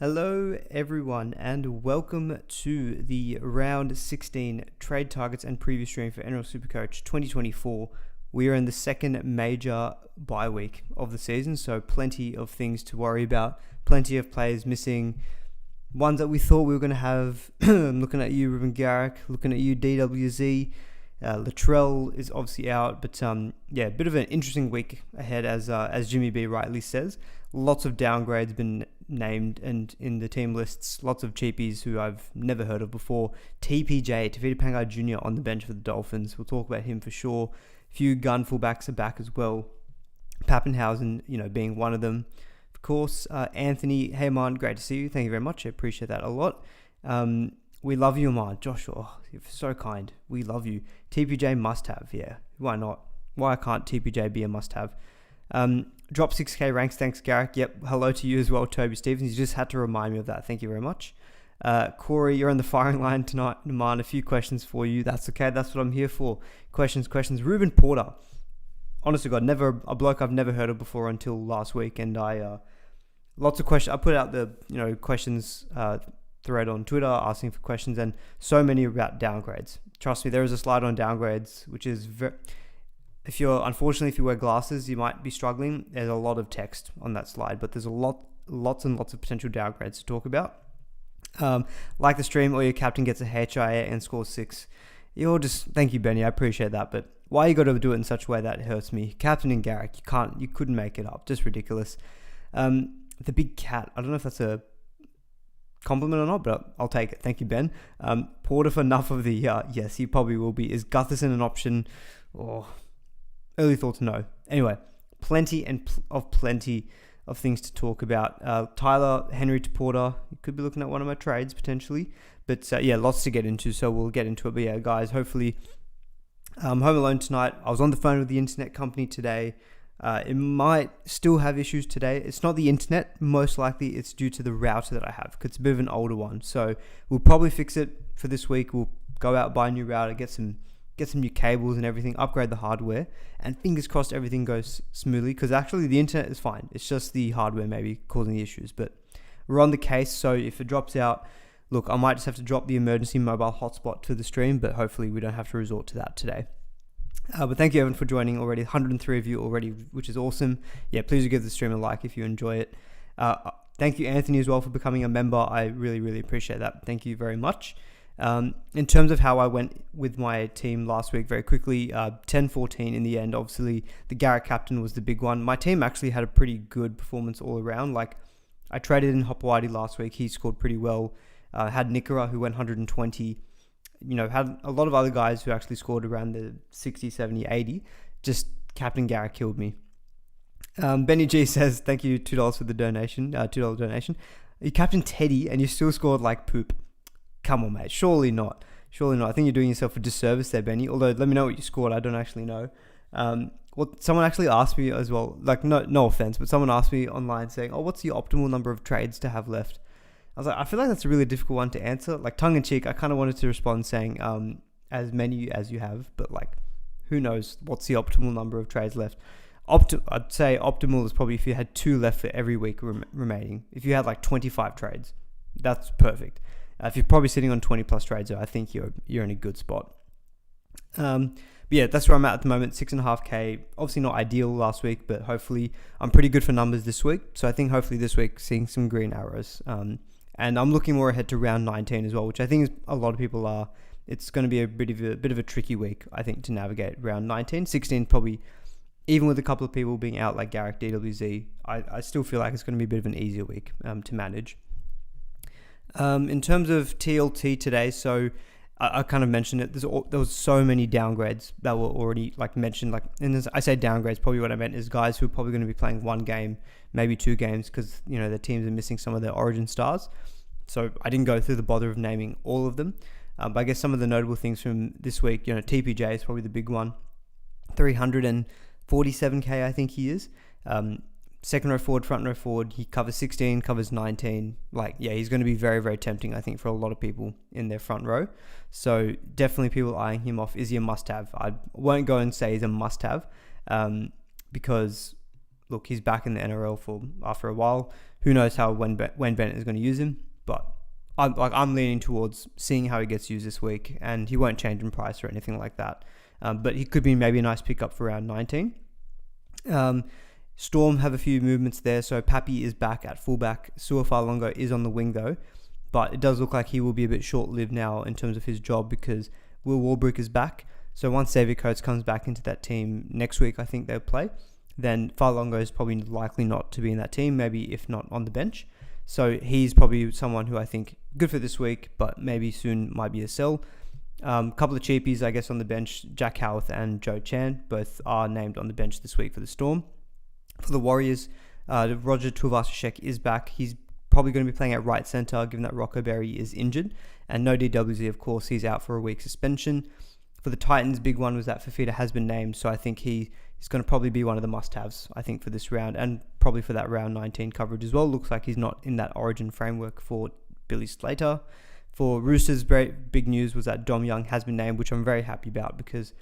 Hello everyone and welcome to the round 16 trade targets and preview stream for NRL SuperCoach 2024. We are in the second major bye week of the season, so plenty of things to worry about, plenty of players missing, ones that we thought we were going to have. I'm looking at you, Ruben Garrick, looking at you, DWZ. Latrell is obviously out, but a bit of an interesting week ahead as Jimmy B rightly says. Lots of downgrades been named and in the team lists, lots of cheapies who I've never heard of before. TPJ, Tevita Pangai Jr. on the bench for the Dolphins. We'll talk about him for sure. A few gun fullbacks are back as well. Pappenhausen, being one of them. Of course, Anthony, hey man, great to see you. Thank you very much. I appreciate that a lot. We love you, man. Joshua, you're so kind. We love you. TPJ must have, yeah. Why not? Why can't TPJ be a must have? Drop 6k ranks, thanks Garrick. Yep, hello to you as well, Toby Stevens. You just had to remind me of that. Thank you very much. Corey, you're on the firing line tonight. Man, a few questions for you. That's okay. That's what I'm here for. Questions. Ruben Porter. Honest to God, never a bloke I've never heard of before until last week, and lots of questions. I put out the questions thread on Twitter asking for questions, and so many about downgrades. Trust me, there is a slide on downgrades, which is if you wear glasses, you might be struggling. There's a lot of text on that slide, but there's lots and lots of potential downgrades to talk about. Like the stream, or your captain gets a HIA and scores 6. Thank you, Benny. I appreciate that, but why you got to do it in such a way that hurts me? Captain and Garrick, you couldn't make it up. Just ridiculous. The big cat. I don't know if that's a compliment or not, but I'll take it. Thank you, Ben. Porter for enough of the yes, he probably will be. Is Gutherson an option? Early thoughts, no. Anyway, plenty of things to talk about. Tyler, Henry to Porter. You could be looking at one of my trades potentially, but lots to get into. So we'll get into it. But yeah, guys, hopefully, I'm home alone tonight. I was on the phone with the internet company today. It might still have issues today. It's not the internet. Most likely it's due to the router that I have, because it's a bit of an older one. So we'll probably fix it for this week. We'll go out, buy a new router, get some new cables and everything, upgrade the hardware, and fingers crossed everything goes smoothly, because actually the internet is fine. It's just the hardware maybe causing the issues, but we're on the case. So if it drops out, look, I might just have to drop the emergency mobile hotspot to the stream, but hopefully we don't have to resort to that today. But thank you, Evan, for joining already. 103 of you already, which is awesome. Yeah, please do give the stream a like if you enjoy it. Thank you, Anthony, as well, for becoming a member. I really, really appreciate that. Thank you very much. In terms of how I went with my team last week, very quickly, 10-14 in the end. Obviously, the Garrett captain was the big one. My team actually had a pretty good performance all around. Like, I traded in Hopewadi last week. He scored pretty well. Had Nikora, who went 120. Had a lot of other guys who actually scored around the 60, 70, 80. Just Captain Garrett killed me. Benny G says, thank you, $2 for the donation, $2 donation. You captain Teddy and you still scored like poop. Come on, mate. Surely not. I think you're doing yourself a disservice there, Benny. Although, let me know what you scored. I don't actually know. Someone actually asked me as well, like, no offense, but someone asked me online saying, what's the optimal number of trades to have left? I was like, I feel like that's a really difficult one to answer. Like, tongue-in-cheek, I kind of wanted to respond saying, as many as you have, but, like, who knows what's the optimal number of trades left. I'd say optimal is probably if you had 2 left for every week remaining. If you had, like, 25 trades, that's perfect. If you're probably sitting on 20 plus trades, I think you're in a good spot. But yeah, that's where I'm at the moment. 6.5k. Obviously not ideal last week, but hopefully I'm pretty good for numbers this week. So I think hopefully this week seeing some green arrows. And I'm looking more ahead to round 19 as well, which I think a lot of people are. It's going to be a bit of a tricky week, I think, to navigate round 19. 16 probably, even with a couple of people being out like Garrick, DWZ, I still feel like it's going to be a bit of an easier week to manage. In terms of TLT today, so I kind of mentioned it. There was so many downgrades that were already like mentioned. Like, and I say downgrades, probably what I meant is guys who are probably going to be playing 1 game, maybe 2 games, because their teams are missing some of their origin stars. So I didn't go through the bother of naming all of them. But I guess some of the notable things from this week, TPJ is probably the big one. 347k, I think he is. Second row forward, front row forward. He covers 16, covers 19. He's going to be very, very tempting, I think, for a lot of people in their front row. So definitely people eyeing him off. Is he a must-have? I won't go and say he's a must-have because look, he's back in the NRL after a while. Who knows how when Bennett is going to use him, but I'm leaning towards seeing how he gets used this week, and he won't change in price or anything like that. But he could be maybe a nice pickup for round 19. Storm have a few movements there, so Pappy is back at fullback. Suafalongo is on the wing though, but it does look like he will be a bit short-lived now in terms of his job because Will Warbrick is back. So once Xavier Coates comes back into that team next week, I think they'll play, then Falongo is probably likely not to be in that team, maybe if not on the bench. So he's probably someone who I think good for this week, but maybe soon might be a sell. Couple of cheapies, I guess, on the bench. Jack Howarth and Joe Chan both are named on the bench this week for the Storm. For the Warriors, Roger Tuivasa-Sheck is back. He's probably going to be playing at right centre, given that Rocco Berry is injured. And no DWZ, of course, he's out for a week suspension. For the Titans, big one was that Fafita has been named, so I think he is going to probably be one of the must-haves, I think, for this round, and probably for that round 19 coverage as well. Looks like he's not in that origin framework for Billy Slater. For Roosters, very big news was that Dom Young has been named, which I'm very happy about because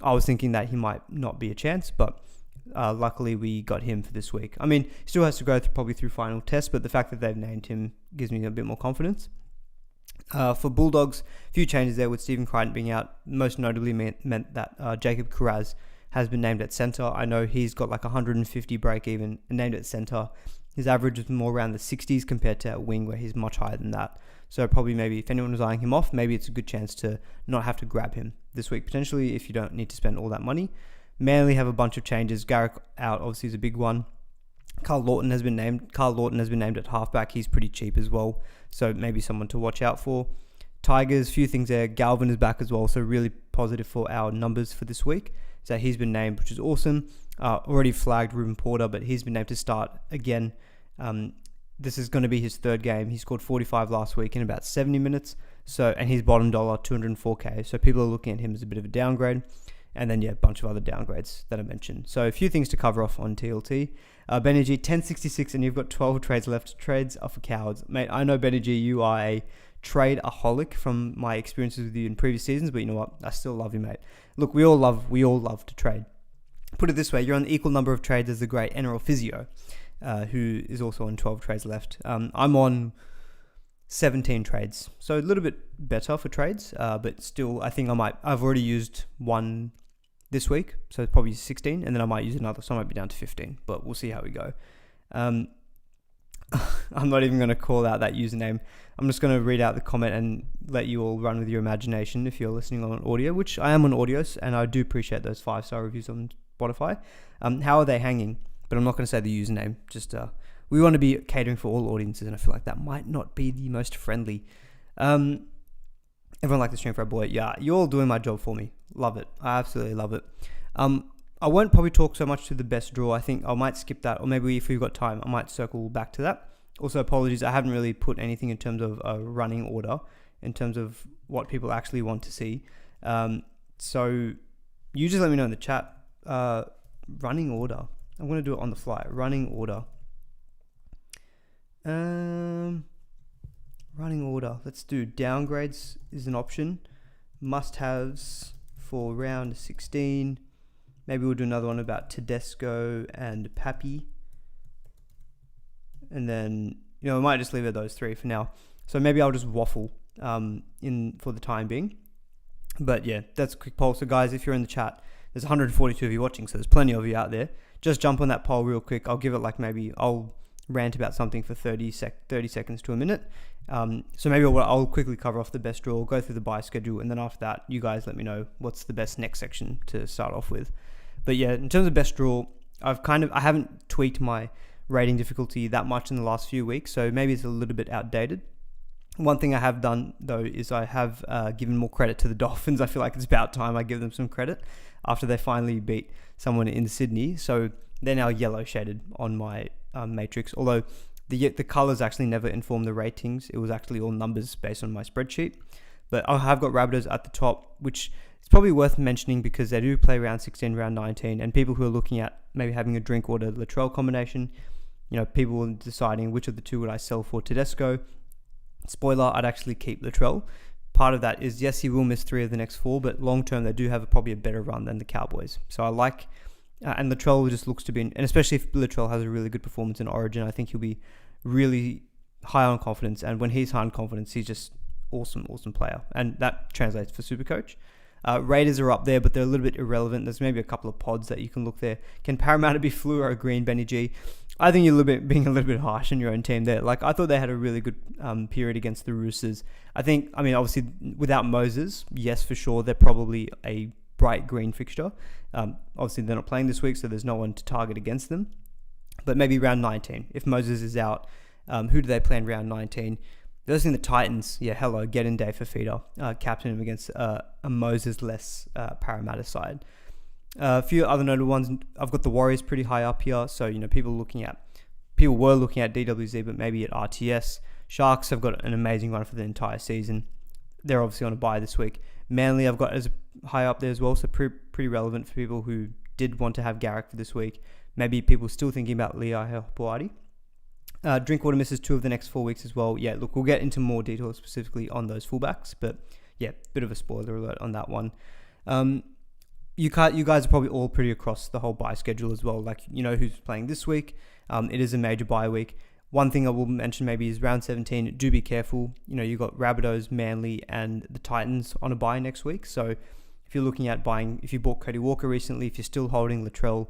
I was thinking that he might not be a chance, but luckily we got him for this week. I mean, he still has to go probably through final tests, but the fact that they've named him gives me a bit more confidence. For Bulldogs, a few changes there with Stephen Crichton being out. Most notably meant that Jacob Kiraz has been named at centre. I know he's got like 150 break even and named at centre. His average is more around the 60s compared to wing where he's much higher than that. So probably maybe if anyone was eyeing him off, maybe it's a good chance to not have to grab him this week potentially if you don't need to spend all that money. Manly have a bunch of changes. Garrick out obviously is a big one. Carl Lawton has been named at halfback. He's pretty cheap as well, so maybe someone to watch out for. Tigers, few things there. Galvin is back as well, so really positive for our numbers for this week. So he's been named, which is awesome. Already flagged Ruben Porter, but he's been named to start again. This is going to be his third game. He scored 45 last week in about 70 minutes. And he's bottom dollar, 204k. So people are looking at him as a bit of a downgrade. And then, a bunch of other downgrades that I mentioned. So a few things to cover off on TLT. Benny G, 1066, and you've got 12 trades left. Trades are for cowards. Mate, I know, Benny G, you are a trade-aholic from my experiences with you in previous seasons, but you know what? I still love you, mate. Look, we all love to trade. Put it this way, you're on the equal number of trades as the great NRL Physio, who is also on 12 trades left. I'm on 17 trades, so a little bit better for trades, but still, I think I've already used one this week, so it's probably 16, and then I might use another, so I might be down to 15, but we'll see how we go. I'm not even going to call out that username. I'm just going to read out the comment and let you all run with your imagination if you're listening on audio, which I am on audio, and I do appreciate those 5-star reviews on Spotify. How are they hanging? But I'm not going to say the username. Just we want to be catering for all audiences, and I feel like that might not be the most friendly. Everyone like the stream for a boy. Yeah, you're all doing my job for me. Love it. I absolutely love it. I won't probably talk so much to the best draw. I think I might skip that, or maybe if we've got time, I might circle back to that. Also, apologies, I haven't really put anything in terms of a running order, in terms of what people actually want to see. So you just let me know in the chat. Running order. I'm going to do it on the fly. Running order. Running order. Let's do downgrades is an option. Must-haves for round 16. Maybe we'll do another one about Tedesco and Pappy. And then, we might just leave it at those three for now. So maybe I'll just waffle for the time being. But yeah, that's a quick poll. So guys, if you're in the chat, there's 142 of you watching, so there's plenty of you out there. Just jump on that poll real quick. I'll give it I'll rant about something for 30 seconds to a minute. So maybe I'll quickly cover off the best draw, go through the buy schedule, and then after that, you guys let me know what's the best next section to start off with. But yeah, in terms of best draw, I haven't tweaked my rating difficulty that much in the last few weeks, so maybe it's a little bit outdated. One thing I have done, though, is I have given more credit to the Dolphins. I feel like it's about time I give them some credit after they finally beat someone in Sydney. So they're now yellow shaded on my matrix, although the colours actually never informed the ratings. It was actually all numbers based on my spreadsheet. But I have got Rabbitohs at the top, which is probably worth mentioning because they do play round 16, round 19, and people who are looking at maybe having a Drinkwater-Latrell combination, people deciding which of the two would I sell for Tedesco. Spoiler, I'd actually keep Latrell. Part of that is, yes, he will miss 3 of the next 4, but long term, they do have probably a better run than the Cowboys. So I like And Latrell just looks to be, and especially if Latrell has a really good performance in Origin, I think he'll be really high on confidence. And when he's high on confidence, he's just awesome player. And that translates for Supercoach. Raiders are up there, but they're a little bit irrelevant. There's maybe a couple of pods that you can look there. Can Parramatta be fluoro green, Benny G? I think you're being a little bit harsh on your own team there. Like, I thought they had a really good period against the Roosters. I mean, obviously, without Moses, yes, for sure, they're probably a bright green fixture. Obviously, they're not playing this week, so there's no one to target against them. But maybe round 19. If Moses is out, who do they play in round 19? They're listening to the Titans. Yeah, hello, get in day for feeder. Captain him against a Moses-less Parramatta side. A few other notable ones. I've got the Warriors pretty high up here. So, people were looking at DWZ, but maybe at RTS. Sharks have got an amazing run for the entire season. They're obviously on a bye this week. Manly I've got as high up there as well. So pretty relevant for people who did want to have Garrick for this week. Maybe people still thinking about Lehigh Hopewadi. Drinkwater misses 2 of the next 4 weeks as well. Yeah, look, we'll get into more detail specifically on those fullbacks, but yeah, bit of a spoiler alert on that one. You guys are probably all pretty across the whole bye schedule as well. Like, who's playing this week. It is a major bye week. One thing I will mention maybe is round 17. Do be careful. You've got Rabbitohs, Manly, and the Titans on a bye next week. So if you're looking at buying, if you bought Cody Walker recently, if you're still holding Latrell,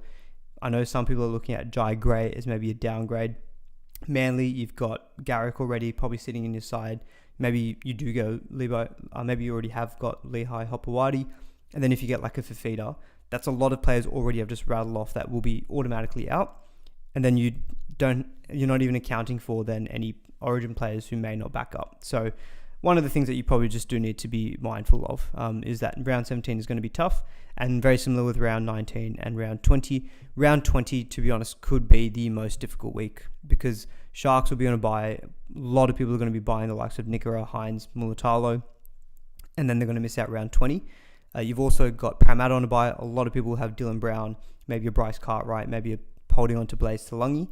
I know some people are looking at Jai Gray as maybe a downgrade. Manly, you've got Garrick already probably sitting in your side. Maybe you do go Levi, maybe you already have got Lehigh Hopewadi. And then if you get like a Fafita, that's a lot of players already have just rattled off that will be automatically out. And then you're not even accounting for then any Origin players who may not back up. So one of the things that you probably just do need to be mindful of is that round 17 is going to be tough, and very similar with round 19 and round 20. Round 20, to be honest, could be the most difficult week because Sharks will be on a bye. A lot of people are going to be buying the likes of Nikora, Hines, Mulatalo, and then they're going to miss out round 20. You've also got Parramatta on a bye. A lot of people will have Dylan Brown, maybe a Bryce Cartwright, maybe holding on to Blaze Talangi,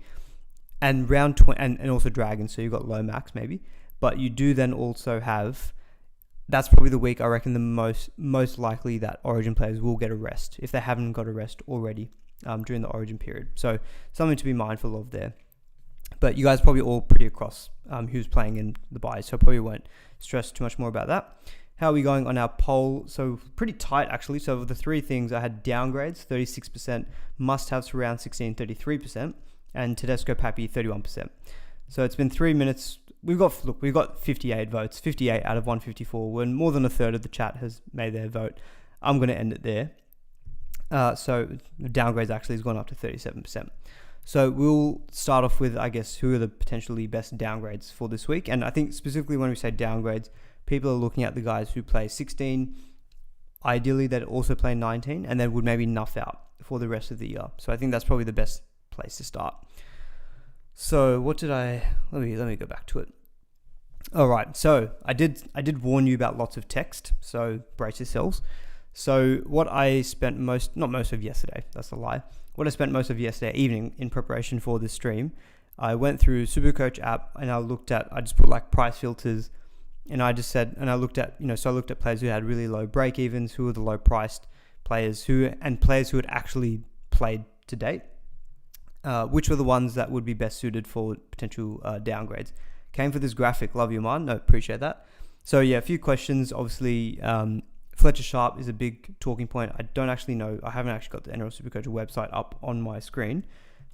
and round 20, and also Dragons. So you've got Lomax maybe, but you do then also have. That's probably the week I reckon the most likely that Origin players will get a rest if they haven't got a rest already during the Origin period. So something to be mindful of there. But you guys probably all pretty across who's playing in the buys, so I probably won't stress too much more about that. How are we going on our poll? So pretty tight actually. So of the 3 things, I had downgrades 36%, must-haves for round 16 33%, and Tedesco Pappy 31%. So it's been 3 minutes. We've got 58 votes, 58 out of 154. When more than a third of the chat has made their vote, I'm going to end it there. So the downgrades actually has gone up to 37%. So we'll start off with, I guess, who are the potentially best downgrades for this week. And I think specifically when we say downgrades, people are looking at the guys who play 16. Ideally, they'd also play 19 and then would maybe nuff out for the rest of the year. So I think that's probably the best place to start. So what did let me go back to it. All right. So I did warn you about lots of text. So brace yourselves. So what I spent not most of yesterday, that's a lie. What I spent most of yesterday evening in preparation for this stream, I went through SuperCoach app and I just put like price filters, and I looked at players who had really low break evens, who were the low priced players and players who had actually played to date, which were the ones that would be best suited for potential downgrades. Came for this graphic, love you man, no, appreciate that. So yeah, a few questions, obviously. Fletcher Sharp is a big talking point. I don't actually know. I haven't actually got the NRL SuperCoach website up on my screen,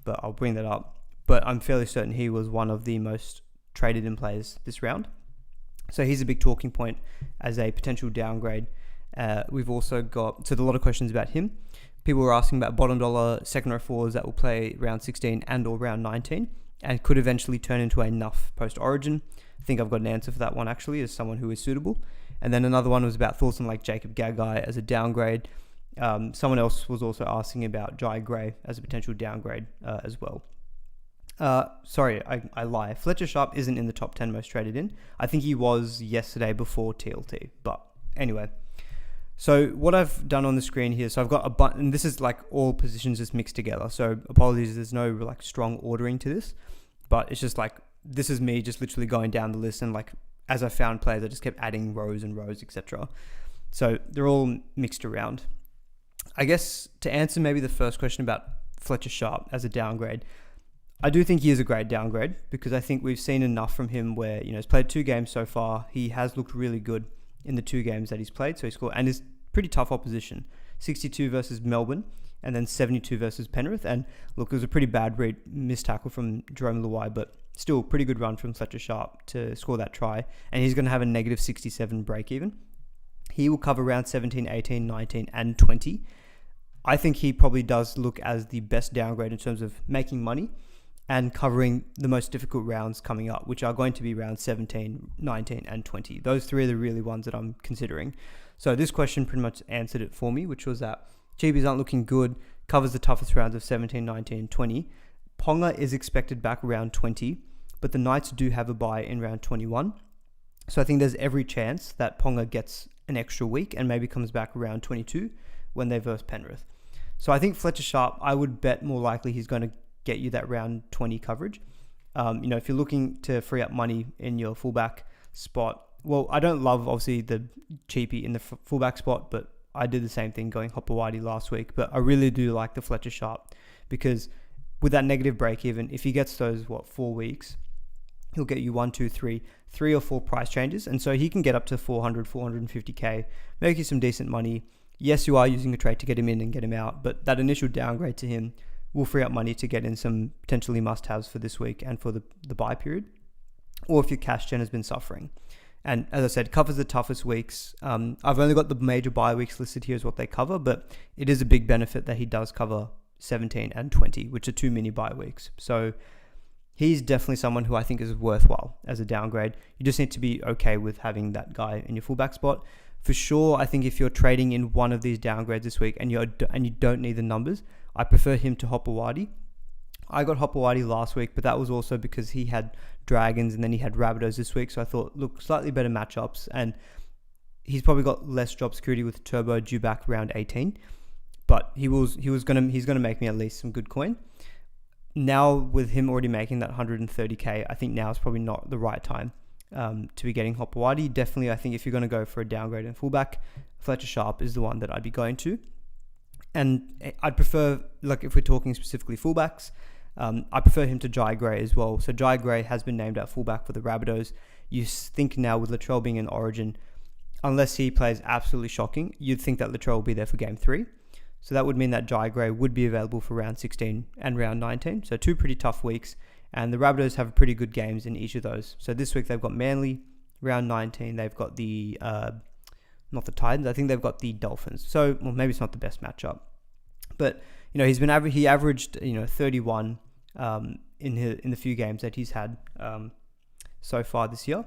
but I'll bring that up. But I'm fairly certain he was one of the most traded in players this round. So he's a big talking point as a potential downgrade. We've also got, a lot of questions about him. People were asking about bottom dollar second row forwards that will play round 16 and or round 19 and could eventually turn into a nuff post-origin. I think I've got an answer for that one actually, as someone who is suitable. And then another one was about thoughts on like Jacob Gagai as a downgrade. Someone else was also asking about Jai Gray as a potential downgrade as well. Sorry, I lie. Fletcher Sharp isn't in the top 10 most traded in. I think he was yesterday before TLT. But anyway, so what I've done on the screen here, so I've got a button, and this is like all positions just mixed together. So apologies, there's no like strong ordering to this, but it's just like, this is me just literally going down the list and like, as I found players, I just kept adding rows and rows, etc. So they're all mixed around. I guess to answer maybe the first question about Fletcher Sharp as a downgrade, I do think he is a great downgrade because I think we've seen enough from him where, he's played 2 games so far. He has looked really good in the 2 games that he's played. So he scored, and it's pretty tough opposition. 62 versus Melbourne and then 72 versus Penrith. And look, it was a pretty bad missed tackle from Jerome Luai, but still pretty good run from Fletcher Sharp to score that try. And he's going to have a negative 67 break even. He will cover round 17, 18, 19 and 20. I think he probably does look as the best downgrade in terms of making money and covering the most difficult rounds coming up, which are going to be round 17, 19 and 20. Those 3 are the really ones that I'm considering. So this question pretty much answered it for me, which was that GBs aren't looking good, covers the toughest rounds of 17, 19 and 20. Ponga is expected back around 20, but the Knights do have a bye in round 21. So I think there's every chance that Ponga gets an extra week and maybe comes back around 22 when they verse Penrith. So I think Fletcher Sharp, I would bet more likely he's going to get you that round 20 coverage. If you're looking to free up money in your fullback spot, well, I don't love obviously the cheapie in the fullback spot, but I did the same thing going Hopewadi last week. But I really do like the Fletcher Sharp because with that negative break even, if he gets those 4 weeks, he'll get you 1, 2, 3 or 4 price changes, and so he can get up to 400, 450k, make you some decent money. Yes, you are using a trade to get him in and get him out, but that initial downgrade to him will free up money to get in some potentially must-haves for this week and for the bye period, or if your cash gen has been suffering. And as I said, covers the toughest weeks. I've only got the major bye weeks listed here as what they cover, but it is a big benefit that he does cover 17 and 20, which are 2 mini bye weeks. So he's definitely someone who I think is worthwhile as a downgrade. You just need to be okay with having that guy in your fullback spot. For sure, I think if you're trading in one of these downgrades this week and you don't need the numbers, I prefer him to Hopewadi. I got Hopewadi last week, but that was also because he had Dragons and then he had Rabbitohs this week. So I thought, look, slightly better matchups, and he's probably got less job security with Turbo due back around 18. But he's gonna make me at least some good coin. Now with him already making that 130k, I think now is probably not the right time to be getting Hopewadi. Definitely, I think if you're going to go for a downgrade in fullback, Fletcher Sharp is the one that I'd be going to. And I'd prefer, like if we're talking specifically fullbacks, I prefer him to Jai Gray as well. So Jai Gray has been named at fullback for the Rabbitohs. You think now with Latrell being in Origin, unless he plays absolutely shocking, you'd think that Latrell will be there for game 3. So that would mean that Jai Gray would be available for round 16 and round 19. So 2 pretty tough weeks. And the Rabbitohs have pretty good games in each of those. So this week they've got Manly, round 19. They've got the, not the Titans, I think they've got the Dolphins. So, well, maybe it's not the best matchup. But, he averaged, 31 in the few games that he's had so far this year.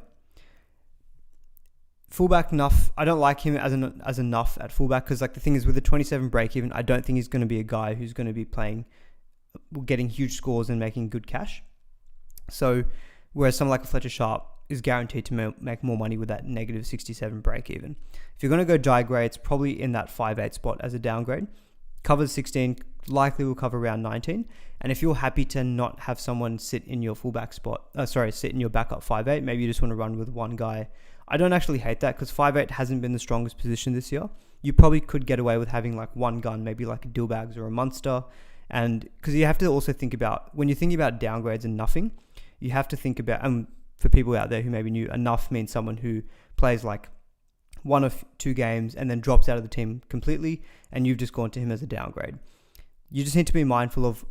Fullback Nuff, I don't like him as a Nuff at fullback because the thing is with the 27 break even, I don't think he's going to be a guy who's going to be getting huge scores and making good cash. So whereas someone like a Fletcher Sharp is guaranteed to make more money with that negative 67 break even. If you're going to go Jai Gray, it's probably in that 5'8 spot as a downgrade. Covers 16, likely will cover around 19. And if you're happy to not have someone sit in your fullback spot, sit in your backup 5'8, maybe you just want to run with one guy. I don't actually hate that because 5'8 hasn't been the strongest position this year. You probably could get away with having one gun, maybe like a Dillbags or a Munster. And because you have to also think about, when you're thinking about downgrades and nuffing, you have to think about, for people out there who maybe knew, a nuff means someone who plays 1 or 2 games and then drops out of the team completely, and you've just gone to him as a downgrade. You just need to be mindful of,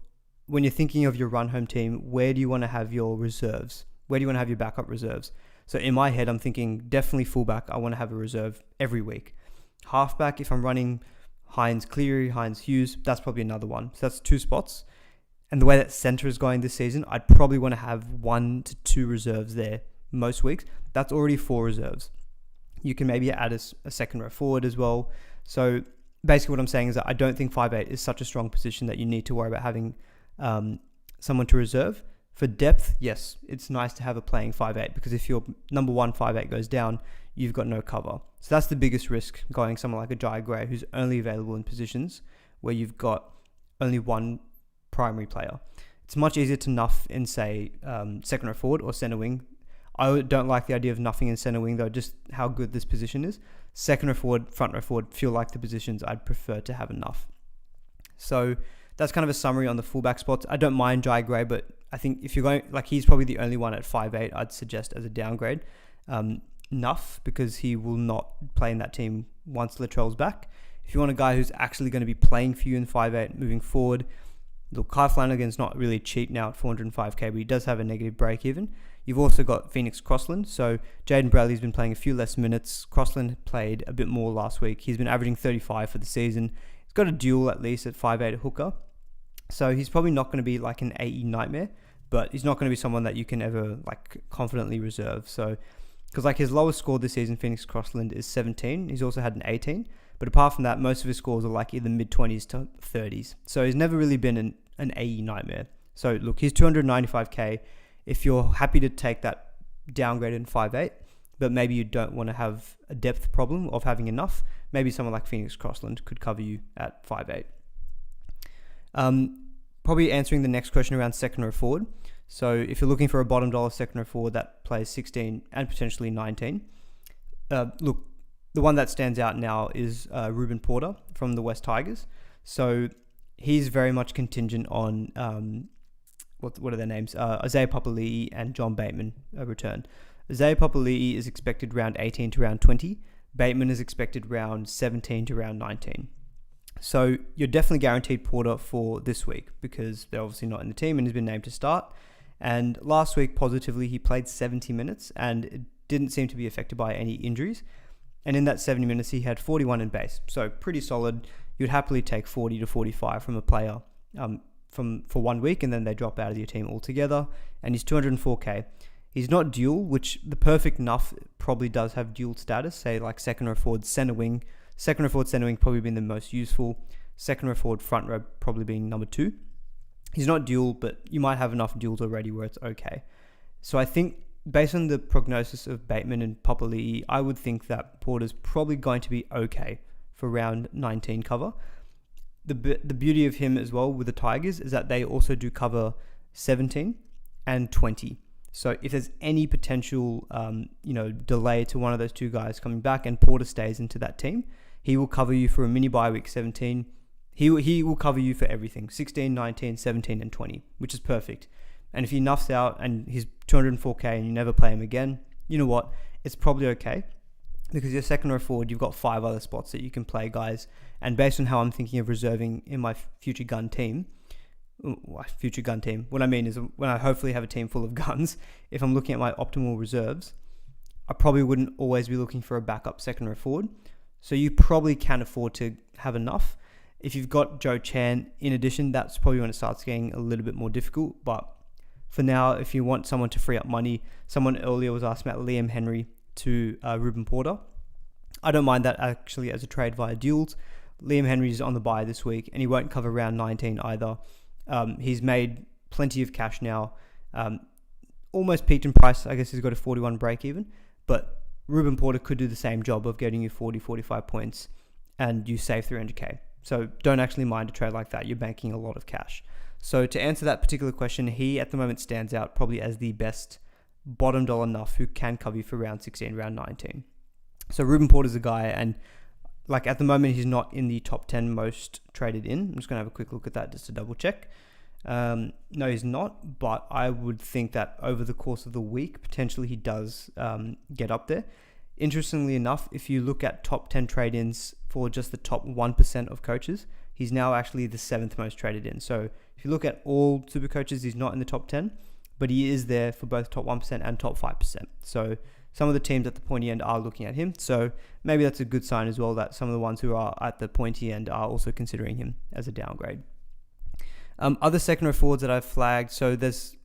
when you're thinking of your run home team, where do you want to have your reserves? Where do you want to have your backup reserves? So in my head, I'm thinking definitely fullback, I want to have a reserve every week. Halfback, if I'm running Hines Cleary, Hines Hughes, that's probably another one. So that's 2 spots. And the way that centre is going this season, I'd probably want to have 1 to 2 reserves there most weeks. That's already 4 reserves. You can maybe add a second row forward as well. So basically what I'm saying is that I don't think 5'8 is such a strong position that you need to worry about having someone to reserve. For depth, yes, it's nice to have a playing 5'8 because if your number 1 5'8 goes down, you've got no cover. So that's the biggest risk going someone like a Jai Gray who's only available in positions where you've got only one primary player. It's much easier to nuff in, say, second row forward or centre wing. I don't like the idea of nothing in center wing though, just how good this position is. Second row forward, front row forward feel like the positions I'd prefer to have enough. So that's kind of a summary on the fullback spots. I don't mind Jai Gray, but I think if you're going, like, he's probably the only one at 5'8" I'd suggest as a downgrade. Enough, because he will not play in that team once Latrell's back. If you want a guy who's actually going to be playing for you in 5'8" moving forward, look, Kai Flanagan's not really cheap now at 405k, but he does have a negative break even. You've also got Phoenix Crossland. So Jaden Bradley's been playing a few less minutes. Crossland played a bit more last week. He's been averaging 35 for the season. He's got a duel at least at 5'8" hooker. So he's probably not going to be like an AE nightmare, but he's not going to be someone that you can ever like confidently reserve. So, because like his lowest score this season, Phoenix Crossland, is 17. He's also had an 18. But apart from that, most of his scores are like either mid-20s to 30s. So he's never really been an AE nightmare. So look, he's 295k. If you're happy to take that downgrade in 5'8", but maybe you don't want to have a depth problem of having enough, maybe someone like Phoenix Crossland could cover you at 5'8". Probably answering the next question around second row forward. So if you're looking for a bottom dollar second row forward that plays 16 and potentially 19, look, the one that stands out now is Ruben Porter from the West Tigers. So he's very much contingent on what are their names? Isaiah Papali'i and John Bateman return. Isaiah Papali'i is expected round 18 to round 20. Bateman is expected round 17 to round 19. So you're definitely guaranteed Porter for this week because they're obviously not in the team and he's been named to start. And last week, positively, he played 70 minutes and it didn't seem to be affected by any injuries. And in that 70 minutes, he had 41 in base. So pretty solid. You'd happily take 40 to 45 from a player for 1 week, and then they drop out of your team altogether. And he's 204k. He's not dual, which the perfect enough probably does have dual status, say like second row forward, center wing. Second row forward, center wing probably been the most useful. Second row forward, front row probably being number 2. He's not dual, but you might have enough duals already where it's okay. So I think based on the prognosis of Bateman and Papali'i, I would think that Porter's probably going to be okay for round 19 cover. The beauty of him as well with the Tigers is that they also do cover 17 and 20. So if there's any potential, delay to one of those two guys coming back and Porter stays into that team, he will cover you for a mini bye week 17. He will cover you for everything, 16, 19, 17, and 20, which is perfect. And if he nuffs out and he's 204k and you never play him again, you know what? It's probably okay because your second row forward, you've got 5 other spots that you can play guys. And based on how I'm thinking of reserving in my future gun team, what I mean is when I hopefully have a team full of guns, if I'm looking at my optimal reserves, I probably wouldn't always be looking for a backup second row forward. So you probably can afford to have enough. If you've got Joe Chan in addition, that's probably when it starts getting a little bit more difficult. But for now, if you want someone to free up money, someone earlier was asking about Liam Henry to Ruben Porter. I don't mind that actually as a trade via duels. Liam Henry's on the buy this week and he won't cover round 19 either. He's made plenty of cash now. Almost peaked in price. I guess he's got a 41 break even. But Ruben Porter could do the same job of getting you 40, 45 points and you save 300k. So don't actually mind a trade like that. You're banking a lot of cash. So to answer that particular question, he at the moment stands out probably as the best bottom dollar enough who can cover you for round 16, round 19. So Ruben Porter's a guy, and like at the moment he's not in the top 10 most traded in. I'm just going to have a quick look at that just to double check. No, he's not, but I would think that over the course of the week, potentially he does get up there. Interestingly enough, if you look at top 10 trade-ins for just the top 1% of coaches, he's now actually the 7th most traded in. So if you look at all super coaches, he's not in the top 10, but he is there for both top 1% and top 5%. So some of the teams at the pointy end are looking at him. So maybe that's a good sign as well that some of the ones who are at the pointy end are also considering him as a downgrade. Other second row forwards that I've flagged. So there's,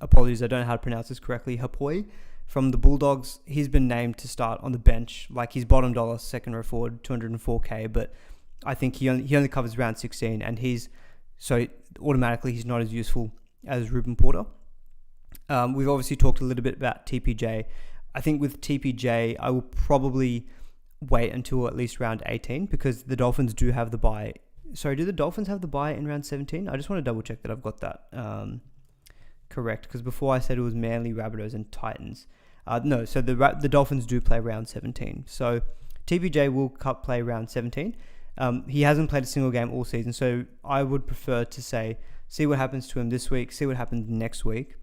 apologies, I don't know how to pronounce this correctly, Hapoi from the Bulldogs. He's been named to start on the bench. Like he's bottom dollar second row forward, 204k, but I think he only covers round 16 and so automatically he's not as useful as Ruben Porter. We've obviously talked a little bit about TPJ. I think with TPJ, I will probably wait until at least round 18 because the Dolphins do have the bye. Sorry, do the Dolphins have the bye in round 17? I just want to double check that I've got that correct because before I said it was Manly, Rabbitohs and Titans. No, so the Dolphins do play round 17. So TPJ will play round 17. He hasn't played a single game all season, so I would prefer to say, see what happens to him this week, see what happens next week,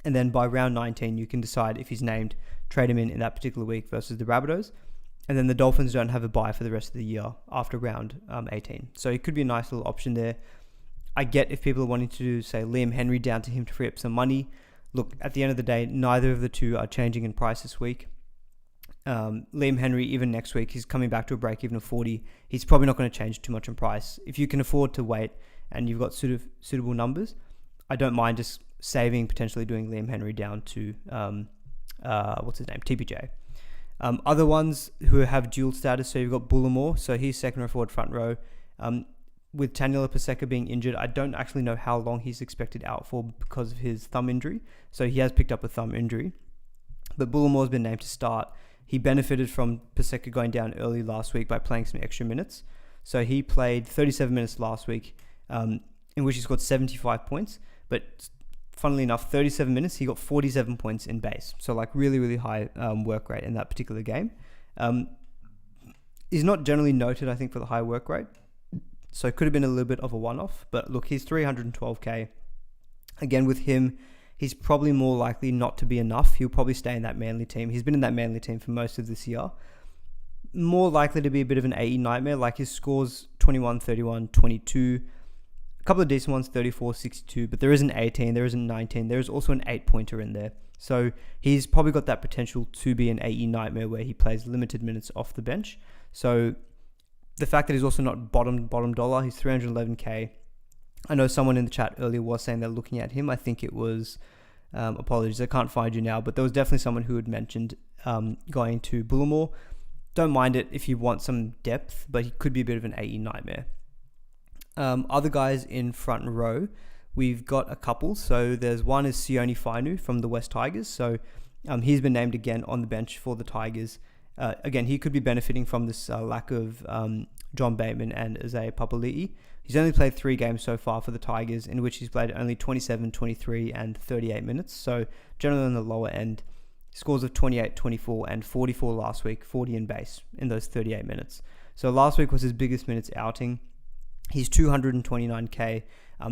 and then by round 19, you can decide if he's named, trade him in that particular week versus the Rabbitohs. And then the Dolphins don't have a bye for the rest of the year after round 18. So it could be a nice little option there. I get if people are wanting to say Liam Henry down to him to free up some money. Look, at the end of the day, neither of the two are changing in price this week. Liam Henry, even next week, he's coming back to a break even of 40. He's probably not going to change too much in price. If you can afford to wait and you've got suitable numbers, I don't mind just saving, potentially doing Liam Henry down to, TPJ. Other ones who have dual status, so you've got Bullimore, so he's second row forward, front row. With Taniela Paseka being injured, I don't actually know how long he's expected out for because of his thumb injury. So he has picked up a thumb injury. But Bullimore's been named to start. He benefited from Paseka going down early last week by playing some extra minutes. So he played 37 minutes last week, in which he scored 75 points. But funnily enough, 37 minutes, he got 47 points in base. So like really, really high work rate in that particular game. He's not generally noted, I think, for the high work rate. So it could have been a little bit of a one-off. But look, he's 312k. Again, with him, he's probably more likely not to be enough. He'll probably stay in that Manly team. He's been in that Manly team for most of this year. More likely to be a bit of an AE nightmare. Like his scores 21, 31, 22. A couple of decent ones, 34, 62. But there is an 18, there is a 19. There is also an 8-pointer in there. So he's probably got that potential to be an AE nightmare where he plays limited minutes off the bench. So the fact that he's also not bottom dollar, he's 311k. I know someone in the chat earlier was saying they're looking at him. I think it was, apologies, I can't find you now, but there was definitely someone who had mentioned going to Bullimore. Don't mind it if you want some depth, but he could be a bit of an AE nightmare. Other guys in front row, we've got a couple. So there's one is Sione Fainu from the West Tigers. So he's been named again on the bench for the Tigers. Again, he could be benefiting from this lack of John Bateman and Isaiah Papali'i. He's only played 3 games so far for the Tigers, in which he's played only 27, 23, and 38 minutes. So generally on the lower end. Scores of 28, 24, and 44 last week, 40 in base in those 38 minutes. So last week was his biggest minutes outing. He's 229k.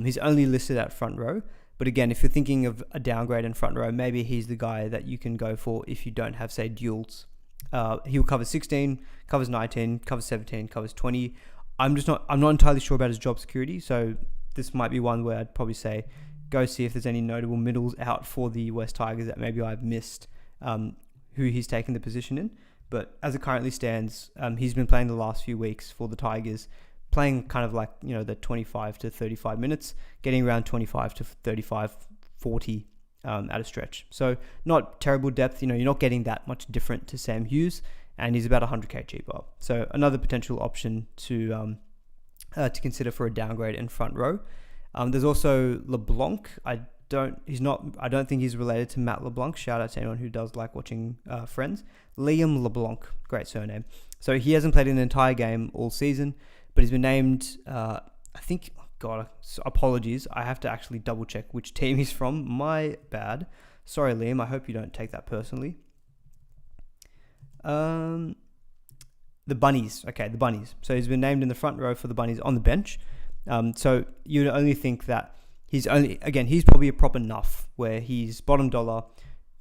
He's only listed at front row. But again, if you're thinking of a downgrade in front row, maybe he's the guy that you can go for if you don't have, say, duals. He'll cover 16, covers 19, covers 17, covers 20. I'm not entirely sure about his job security, so this might be one where I'd probably say go see if there's any notable middles out for the West Tigers that maybe I've missed, who he's taken the position in. But as it currently stands, he's been playing the last few weeks for the Tigers, playing kind of like, the 25 to 35 minutes, getting around 25 to 35, 40 at a stretch. So not terrible depth. You're not getting that much different to Sam Hughes, and he's about 100k cheaper. So another potential option to consider for a downgrade in front row. There's also LeBlanc. I don't think he's related to Matt LeBlanc. Shout out to anyone who does like watching Friends. Liam LeBlanc, great surname. So he hasn't played an entire game all season, but he's been named, I think, apologies. I have to actually double check which team he's from. My bad. Sorry, Liam. I hope you don't take that personally. The Bunnies. Okay, the Bunnies. So he's been named in the front row for the Bunnies on the bench. So you'd only think that he's probably a prop enough where he's bottom dollar,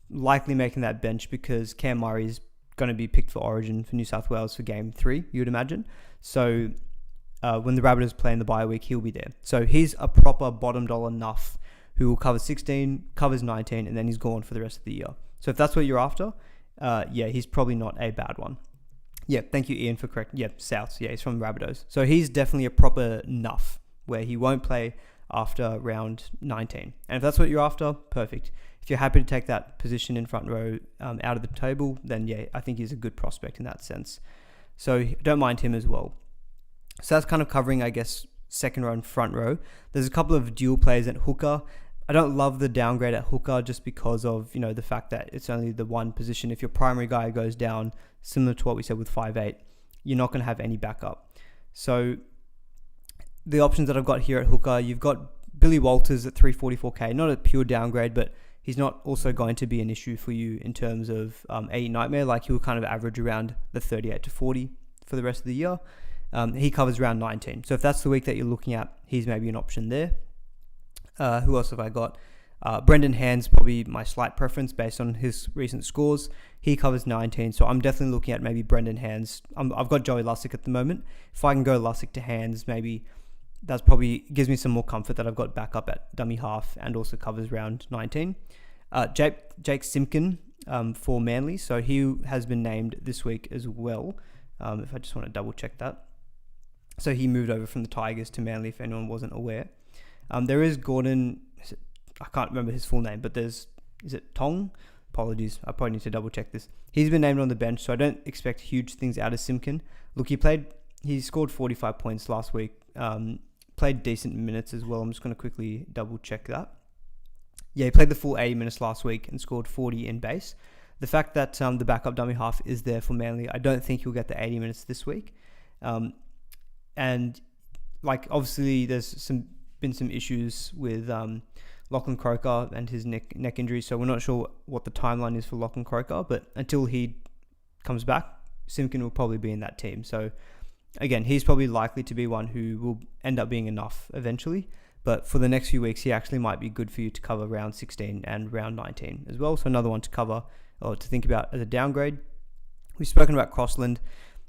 likely making that bench because Cam Murray's going to be picked for Origin for New South Wales for Game 3, you would imagine. So when the Rabbitohs play in the bye week, he'll be there. So he's a proper bottom dollar enough who will cover 16, covers 19, and then he's gone for the rest of the year. So if that's what you're after, he's probably not a bad one. Yeah, thank you, Ian, for correct. Yeah, Souths. Yeah, he's from the Rabbitohs. So he's definitely a proper enough where he won't play after round 19. And if that's what you're after, perfect. If you're happy to take that position in front row out of the table, then yeah, I think he's a good prospect in that sense. So don't mind him as well. So that's kind of covering, I guess, second row and front row. There's a couple of dual players at hooker. I don't love the downgrade at hooker just because of, the fact that it's only the one position. If your primary guy goes down, similar to what we said with 5'8", you're not going to have any backup. So the options that I've got here at hooker, you've got Billy Walters at 344k, not a pure downgrade, but he's not also going to be an issue for you in terms of AE Nightmare. Like he'll kind of average around the 38 to 40 for the rest of the year. He covers around 19. So if that's the week that you're looking at, he's maybe an option there. Who else have I got? Brendan Hand's probably my slight preference based on his recent scores. He covers 19, so I'm definitely looking at maybe Brendan Hands. I've got Joey Lussick at the moment. If I can go Lussick to Hands, maybe that's probably gives me some more comfort that I've got backup at dummy half and also covers round 19. Jake Simpkin for Manly, so he has been named this week as well. If I just want to double check that. So he moved over from the Tigers to Manly, if anyone wasn't aware. There is Gordon, I can't remember his full name, but is it Tong? Apologies, I probably need to double check this. He's been named on the bench, so I don't expect huge things out of Simpkin. Look, he scored 45 points last week, played decent minutes as well. I'm just going to quickly double check that. Yeah, he played the full 80 minutes last week and scored 40 in base. The fact that the backup dummy half is there for Manly, I don't think he'll get the 80 minutes this week. And like obviously there's been some issues with Lachlan Croker and his neck injury, so we're not sure what the timeline is for Lachlan Croker, but until he comes back, Simpkin will probably be in that team. So again, he's probably likely to be one who will end up being enough eventually, but for the next few weeks, he actually might be good for you to cover round 16 and round 19 as well. So another one to cover or to think about as a downgrade. We've spoken about Crossland.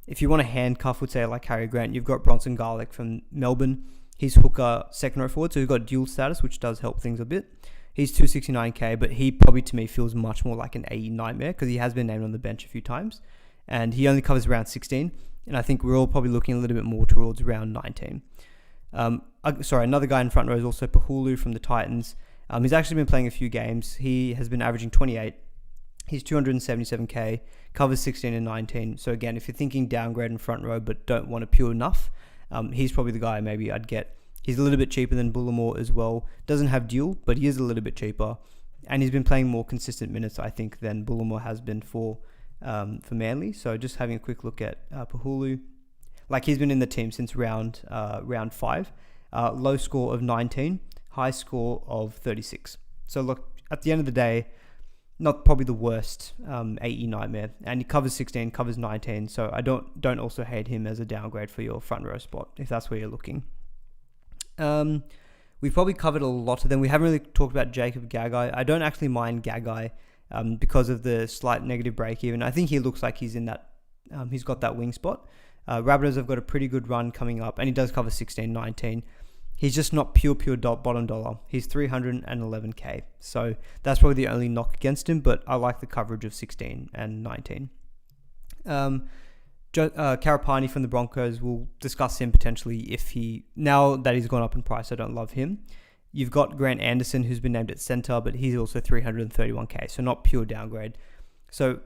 If you want to handcuff, would say like Harry Grant, you've got Bronson Garlick from Melbourne. He's hooker second row forward, so he's got dual status, which does help things a bit. He's 269k, but he probably to me feels much more like an AE Nightmare because he has been named on the bench a few times, and he only covers around 16. And I think we're all probably looking a little bit more towards around 19. Another guy in front row is also Pahulu from the Titans. He's actually been playing a few games. He has been averaging 28. He's 277k, covers 16 and 19. So again, if you're thinking downgrade in front row but don't want a pure enough, he's probably the guy maybe I'd get. He's a little bit cheaper than Bullimore as well. Doesn't have dual, but he is a little bit cheaper. And he's been playing more consistent minutes, I think, than Bullimore has been for Manly. So just having a quick look at Pahulu. Like he's been in the team since round 5. Low score of 19, high score of 36. So look, at the end of the day, not probably the worst AE Nightmare, and he covers 16, covers 19, so I don't also hate him as a downgrade for your front row spot if that's where you're looking. We've probably covered a lot of them. We haven't really talked about Jacob Gagai. I don't actually mind Gagai because of the slight negative break even. I think he looks like he's in that. He's got that wing spot. Rabbitohs have got a pretty good run coming up, and he does cover 16, 19. He's just not pure bottom dollar. He's 311k. So that's probably the only knock against him, but I like the coverage of 16 and 19. Karapani from the Broncos, we'll discuss him potentially now that he's gone up in price, I don't love him. You've got Grant Anderson, who's been named at center, but he's also 331k, so not pure downgrade. So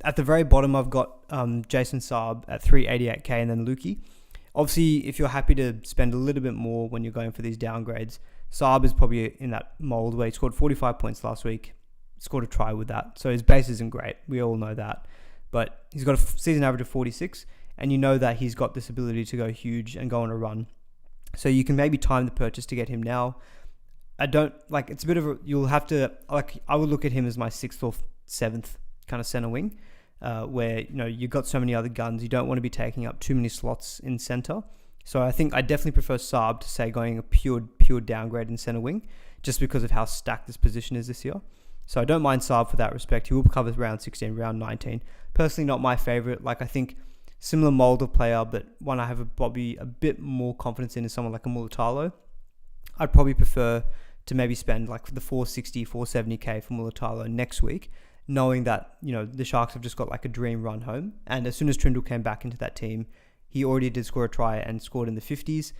at the very bottom, I've got Jason Saab at 388k and then Lukey. Obviously, if you're happy to spend a little bit more when you're going for these downgrades, Saab is probably in that mold where he scored 45 points last week, scored a try with that. So his base isn't great. We all know that. But he's got a season average of 46, and you know that he's got this ability to go huge and go on a run. So you can maybe time the purchase to get him now. It's a bit of a, you'll have to, I would look at him as my 6th or 7th kind of center wing. Where you've got so many other guns, you don't want to be taking up too many slots in center. So I think I definitely prefer Saab to say going a pure downgrade in center wing, just because of how stacked this position is this year. So I don't mind Saab for that respect. He will cover round 16, round 19. Personally, not my favorite. I think similar mold of player, but one I have probably a bit more confidence in is someone like a Mulatalo. I'd probably prefer to maybe spend the 460, 470k for Mulatalo next week, knowing that, the Sharks have just got a dream run home. And as soon as Trindle came back into that team, he already did score a try and scored in the 50s.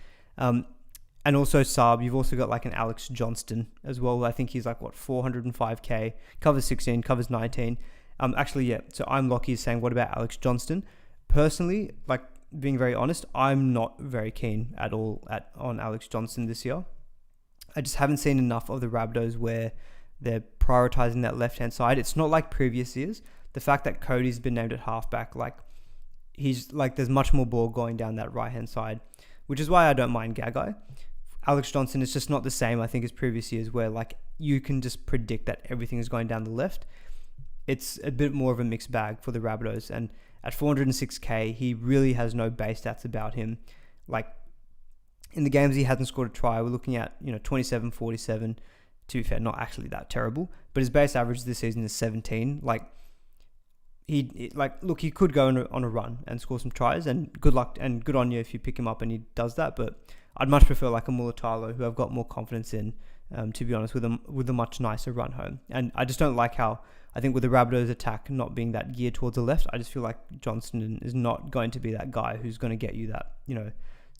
And also Saab, you've also got an Alex Johnston as well. I think he's 405k, covers 16, covers 19. So I'm Lockie saying, what about Alex Johnston? Personally, being very honest, I'm not very keen at all on Alex Johnston this year. I just haven't seen enough of the Rabbitohs where they're prioritizing that left-hand side. It's not like previous years. The fact that Cody's been named at halfback, there's much more ball going down that right-hand side, which is why I don't mind Gagai. Alex Johnson is just not the same, I think, as previous years where like you can just predict that everything is going down the left. It's a bit more of a mixed bag for the Rabbitohs, and at 406k, he really has no base stats about him. Like in the games he hasn't scored a try, we're looking at 27, 47. To be fair, not actually that terrible, but his base average this season is 17. Like he could go on a run and score some tries, and good luck and good on you if you pick him up and he does that. But I'd much prefer like a Mulatalo, who I've got more confidence in, to be honest, with a much nicer run home. And I just don't like how, I think with the Rabbitohs attack not being that geared towards the left, I just feel like Johnston is not going to be that guy who's going to get you that,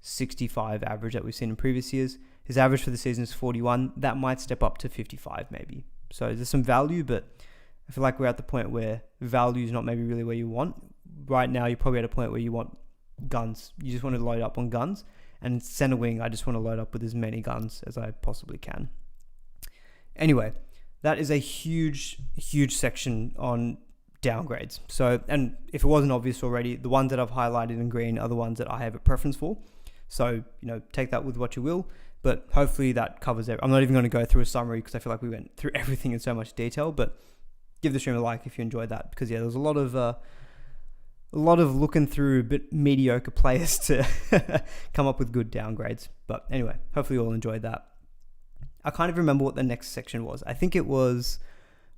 65 average that we've seen in previous years. His average for the season is 41. That might step up to 55 maybe. So there's some value, but I feel like we're at the point where value is not maybe really where you want. Right now, you're probably at a point where you want guns. You just want to load up on guns. And center wing, I just want to load up with as many guns as I possibly can. Anyway, that is a huge, huge section on downgrades. So, and if it wasn't obvious already, the ones that I've highlighted in green are the ones that I have a preference for. So, take that with what you will, but hopefully that covers it. I'm not even going to go through a summary because I feel like we went through everything in so much detail, but give the stream a like if you enjoyed that, because yeah, there's a lot of looking through a bit mediocre players to come up with good downgrades. But anyway, hopefully you all enjoyed that. I kind of remember what the next section was. I think it was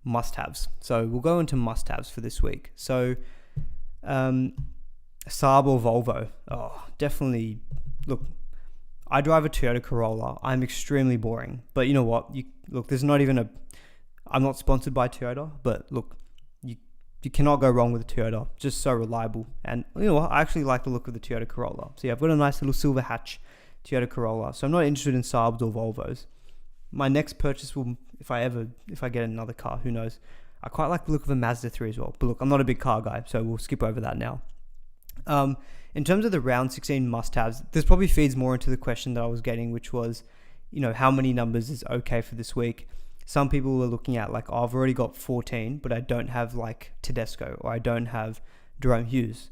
must-haves. So we'll go into must-haves for this week. So Saab or Volvo. Oh, definitely. Look, I drive a Toyota Corolla. I'm extremely boring. But you know what? There's not even I'm not sponsored by Toyota, but look, you cannot go wrong with a Toyota. Just so reliable. And you know what? I actually like the look of the Toyota Corolla. So yeah, I've got a nice little silver hatch Toyota Corolla. So I'm not interested in Saabs or Volvos. My next purchase will, if I get another car, who knows? I quite like the look of a Mazda 3 as well. But look, I'm not a big car guy, so we'll skip over that now. In terms of the round 16 must-haves, this probably feeds more into the question that I was getting, which was, how many numbers is okay for this week? Some people were looking at like, I've already got 14, but I don't have like Tedesco, or I don't have Jerome Hughes.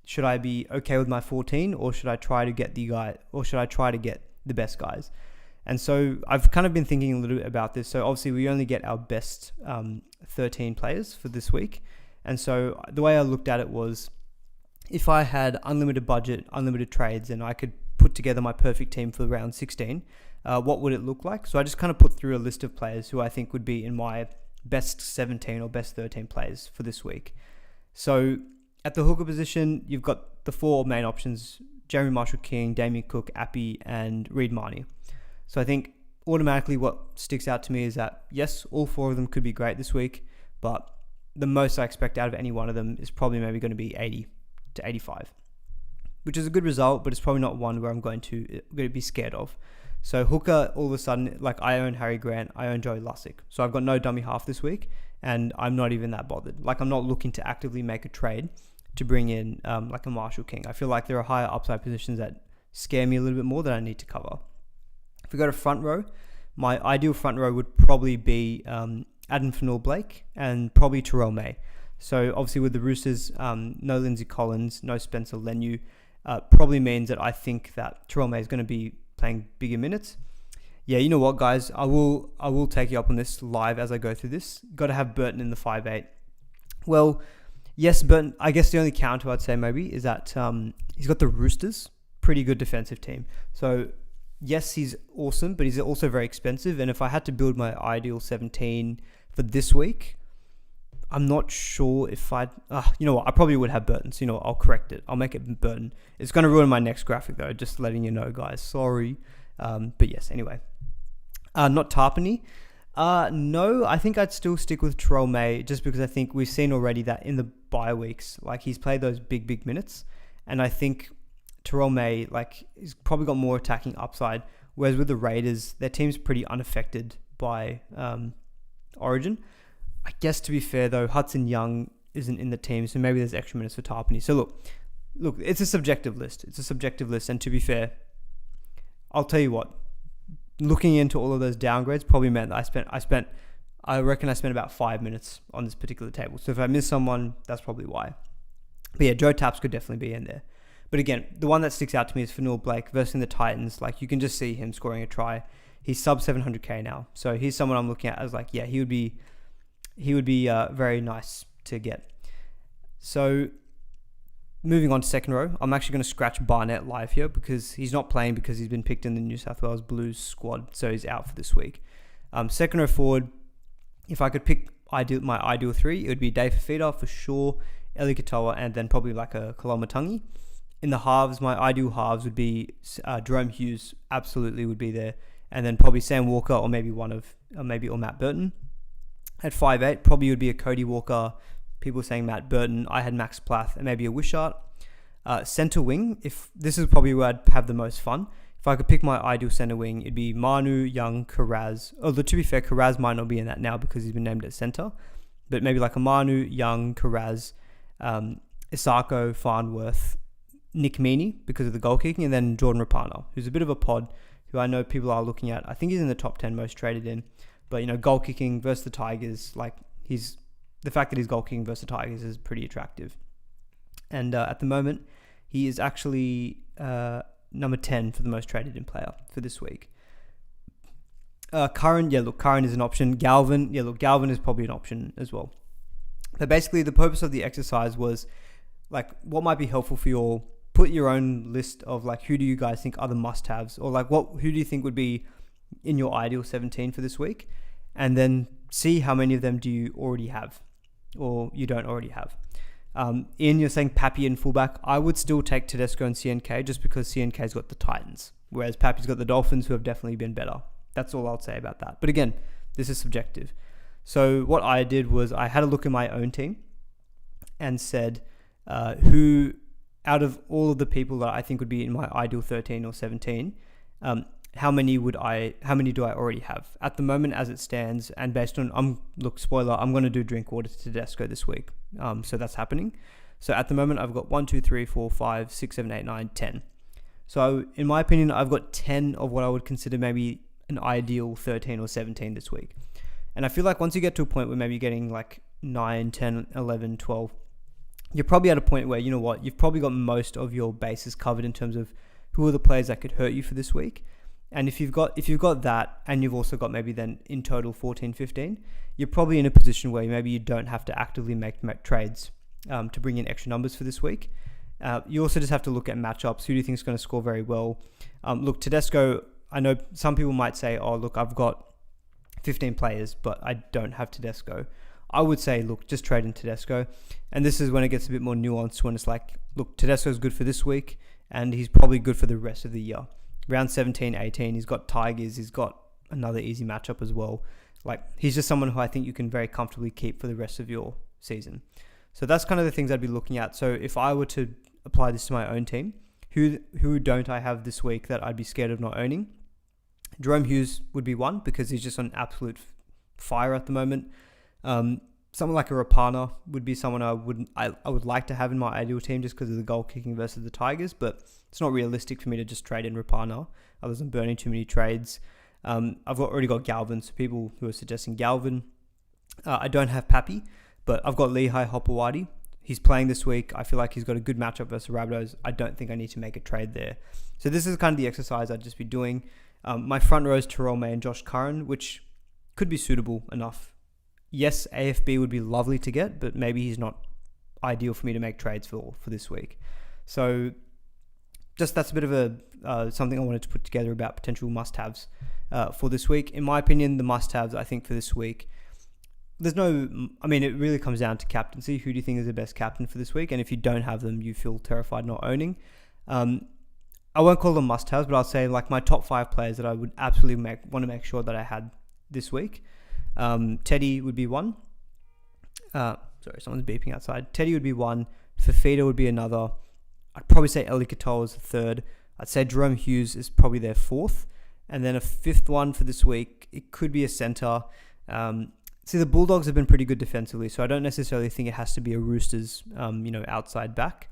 Should I be okay with my 14, or should I try to get the best guys? And so I've kind of been thinking a little bit about this. So obviously we only get our best 13 players for this week. And so the way I looked at it was, if I had unlimited budget, unlimited trades, and I could put together my perfect team for round 16, what would it look like? So I just kind of put through a list of players who I think would be in my best 17 or best 13 players for this week. So at the hooker position, you've got the four main options: Jeremy Marshall-King, Damien Cook, Appy, and Reid Marnie. So I think automatically what sticks out to me is that, yes, all four of them could be great this week, but the most I expect out of any one of them is probably maybe going to be 80 to 85, which is a good result, but it's probably not one where I'm going to be scared of. So hooker, all of a sudden, like I own Harry Grant, I own Joey Lussick. So I've got no dummy half this week, and I'm not even that bothered. Like I'm not looking to actively make a trade to bring in like a Marshall King. I feel like there are higher upside positions that scare me a little bit more that I need to cover. If we go to front row, my ideal front row would probably be Adam Fanua-Blake and probably Terrell May. So obviously with the Roosters, no Lindsay Collins, no Spencer Leniu, probably means that I think that Terrell May is going to be playing bigger minutes. Yeah, you know what, guys? I will take you up on this live as I go through this. Got to have Burton in the 5'8". Well, yes, Burton. I guess the only counter I'd say maybe is that he's got the Roosters, pretty good defensive team. So yes, he's awesome, but he's also very expensive. And if I had to build my ideal 17 for this week, I'm not sure if I'd... you know what? I probably would have Burton. So, you know what? I'll correct it. I'll make it Burton. It's going to ruin my next graphic, though. Just letting you know, guys. Sorry. But yes, anyway. Not Tarpany. No, I think I'd still stick with Terrell May, just because I think we've seen already that in the bye weeks, like he's played those big minutes. And I think Terrell May, like, he's probably got more attacking upside. Whereas with the Raiders, their team's pretty unaffected by Origin. I guess to be fair though, Hudson Young isn't in the team, so maybe there's extra minutes for Tarpany. So look, it's a subjective list. And to be fair, I'll tell you what, looking into all of those downgrades probably meant that I reckon I spent about 5 minutes on this particular table. So if I miss someone, that's probably why. But yeah, Joe Taps could definitely be in there. But again, the one that sticks out to me is Fanua Blake versus the Titans. Like, you can just see him scoring a try. He's sub 700k now. So he's someone I'm looking at as like, yeah, he would be very nice to get. So moving on to second row, I'm actually going to scratch Barnett live here because he's not playing because he's been picked in the New South Wales Blues squad. So he's out for this week. Second row forward, if I could pick my ideal three, it would be Dave Fafita for sure, Eli Katoa, and then probably like a Kolomatangi. In the halves, my ideal halves would be Jerome Hughes, absolutely would be there, and then probably Sam Walker or maybe or Matt Burton. At 5'8", probably would be a Cody Walker. People saying Matt Burton. I had Max Plath and maybe a Wishart. Centre wing, if this is probably where I'd have the most fun. If I could pick my ideal centre wing, it'd be Manu, Young, Karaz. Although to be fair, Karaz might not be in that now because he's been named at centre. But maybe like a Manu, Young, Karaz, Isako, Farnworth, Nick Meaney because of the goal kicking, and then Jordan Rapana, who's a bit of a pod, who I know people are looking at. I think he's in the top 10 most traded in. But, goal kicking versus the Tigers, like the fact that he's goal kicking versus the Tigers is pretty attractive. And at the moment, he is actually number 10 for the most traded in player for this week. Curran is an option. Galvin is probably an option as well. But basically, the purpose of the exercise was, like, what might be helpful for you all, put your own list of, like, who do you guys think are the must-haves? Or, like, who do you think would be in your ideal 17 for this week? And then see how many of them do you already have or you don't already have. Ian, you're saying Pappy and fullback. I would still take Tedesco and CNK just because CNK's got the Titans, whereas Pappy's got the Dolphins, who have definitely been better. That's all I'll say about that. But again, this is subjective. So what I did was I had a look at my own team and said, who out of all of the people that I think would be in my ideal 13 or 17, how many do I already have at the moment as it stands? And based on, spoiler, I'm going to do Drinkwater to Tedesco this week. So that's happening. So at the moment, I've got 1, 2, 3, 4, 5, 6, 7, 8, 9, 10. So in my opinion, I've got 10 of what I would consider maybe an ideal 13 or 17 this week. And I feel like once you get to a point where maybe you're getting like 9, 10, 11, 12, you're probably at a point where, you know what, you've probably got most of your bases covered in terms of who are the players that could hurt you for this week. And if you've got that, and you've also got maybe then in total 14, 15, you're probably in a position where maybe you don't have to actively make trades to bring in extra numbers for this week. You also just have to look at matchups. Who do you think is going to score very well? Look, Tedesco, I know some people might say, oh, look, I've got 15 players, but I don't have Tedesco. I would say, look, just trade in Tedesco. And this is when it gets a bit more nuanced, when it's like, look, Tedesco is good for this week, and he's probably good for the rest of the year. Round 17, 18, he's got Tigers, he's got another easy matchup as well. Like, he's just someone who I think you can very comfortably keep for the rest of your season. So that's kind of the things I'd be looking at. So if I were to apply this to my own team, who don't I have this week that I'd be scared of not owning? Jerome Hughes would be one, because he's just on absolute fire at the moment. Someone like a Rapana would be someone I would like to have in my ideal team just because of the goal kicking versus the Tigers, but it's not realistic for me to just trade in Rapana other than burning too many trades. I've already got Galvin, so people who are suggesting Galvin. I don't have Pappy, but I've got Lehigh Hopewadi. He's playing this week. I feel like he's got a good matchup versus Rabbitohs. I don't think I need to make a trade there. So this is kind of the exercise I'd just be doing. My front row is Terrell May and Josh Curran, which could be suitable enough. Yes, AFB would be lovely to get, but maybe he's not ideal for me to make trades for this week. So just that's a bit of a something I wanted to put together about potential must-haves for this week. In my opinion, the must-haves, I think, for this week, it really comes down to captaincy. Who do you think is the best captain for this week? And if you don't have them, you feel terrified not owning. I won't call them must-haves, but I'll say like my top 5 players that I would absolutely want to make sure that I had this week. Teddy would be one. Sorry, someone's beeping outside. Teddy would be one. Fafita would be another. I'd probably say Eli Katoa is the third. I'd say Jerome Hughes is probably their fourth. And then a fifth one for this week, it could be a center. See, the Bulldogs have been pretty good defensively, so I don't necessarily think it has to be a Roosters, outside back.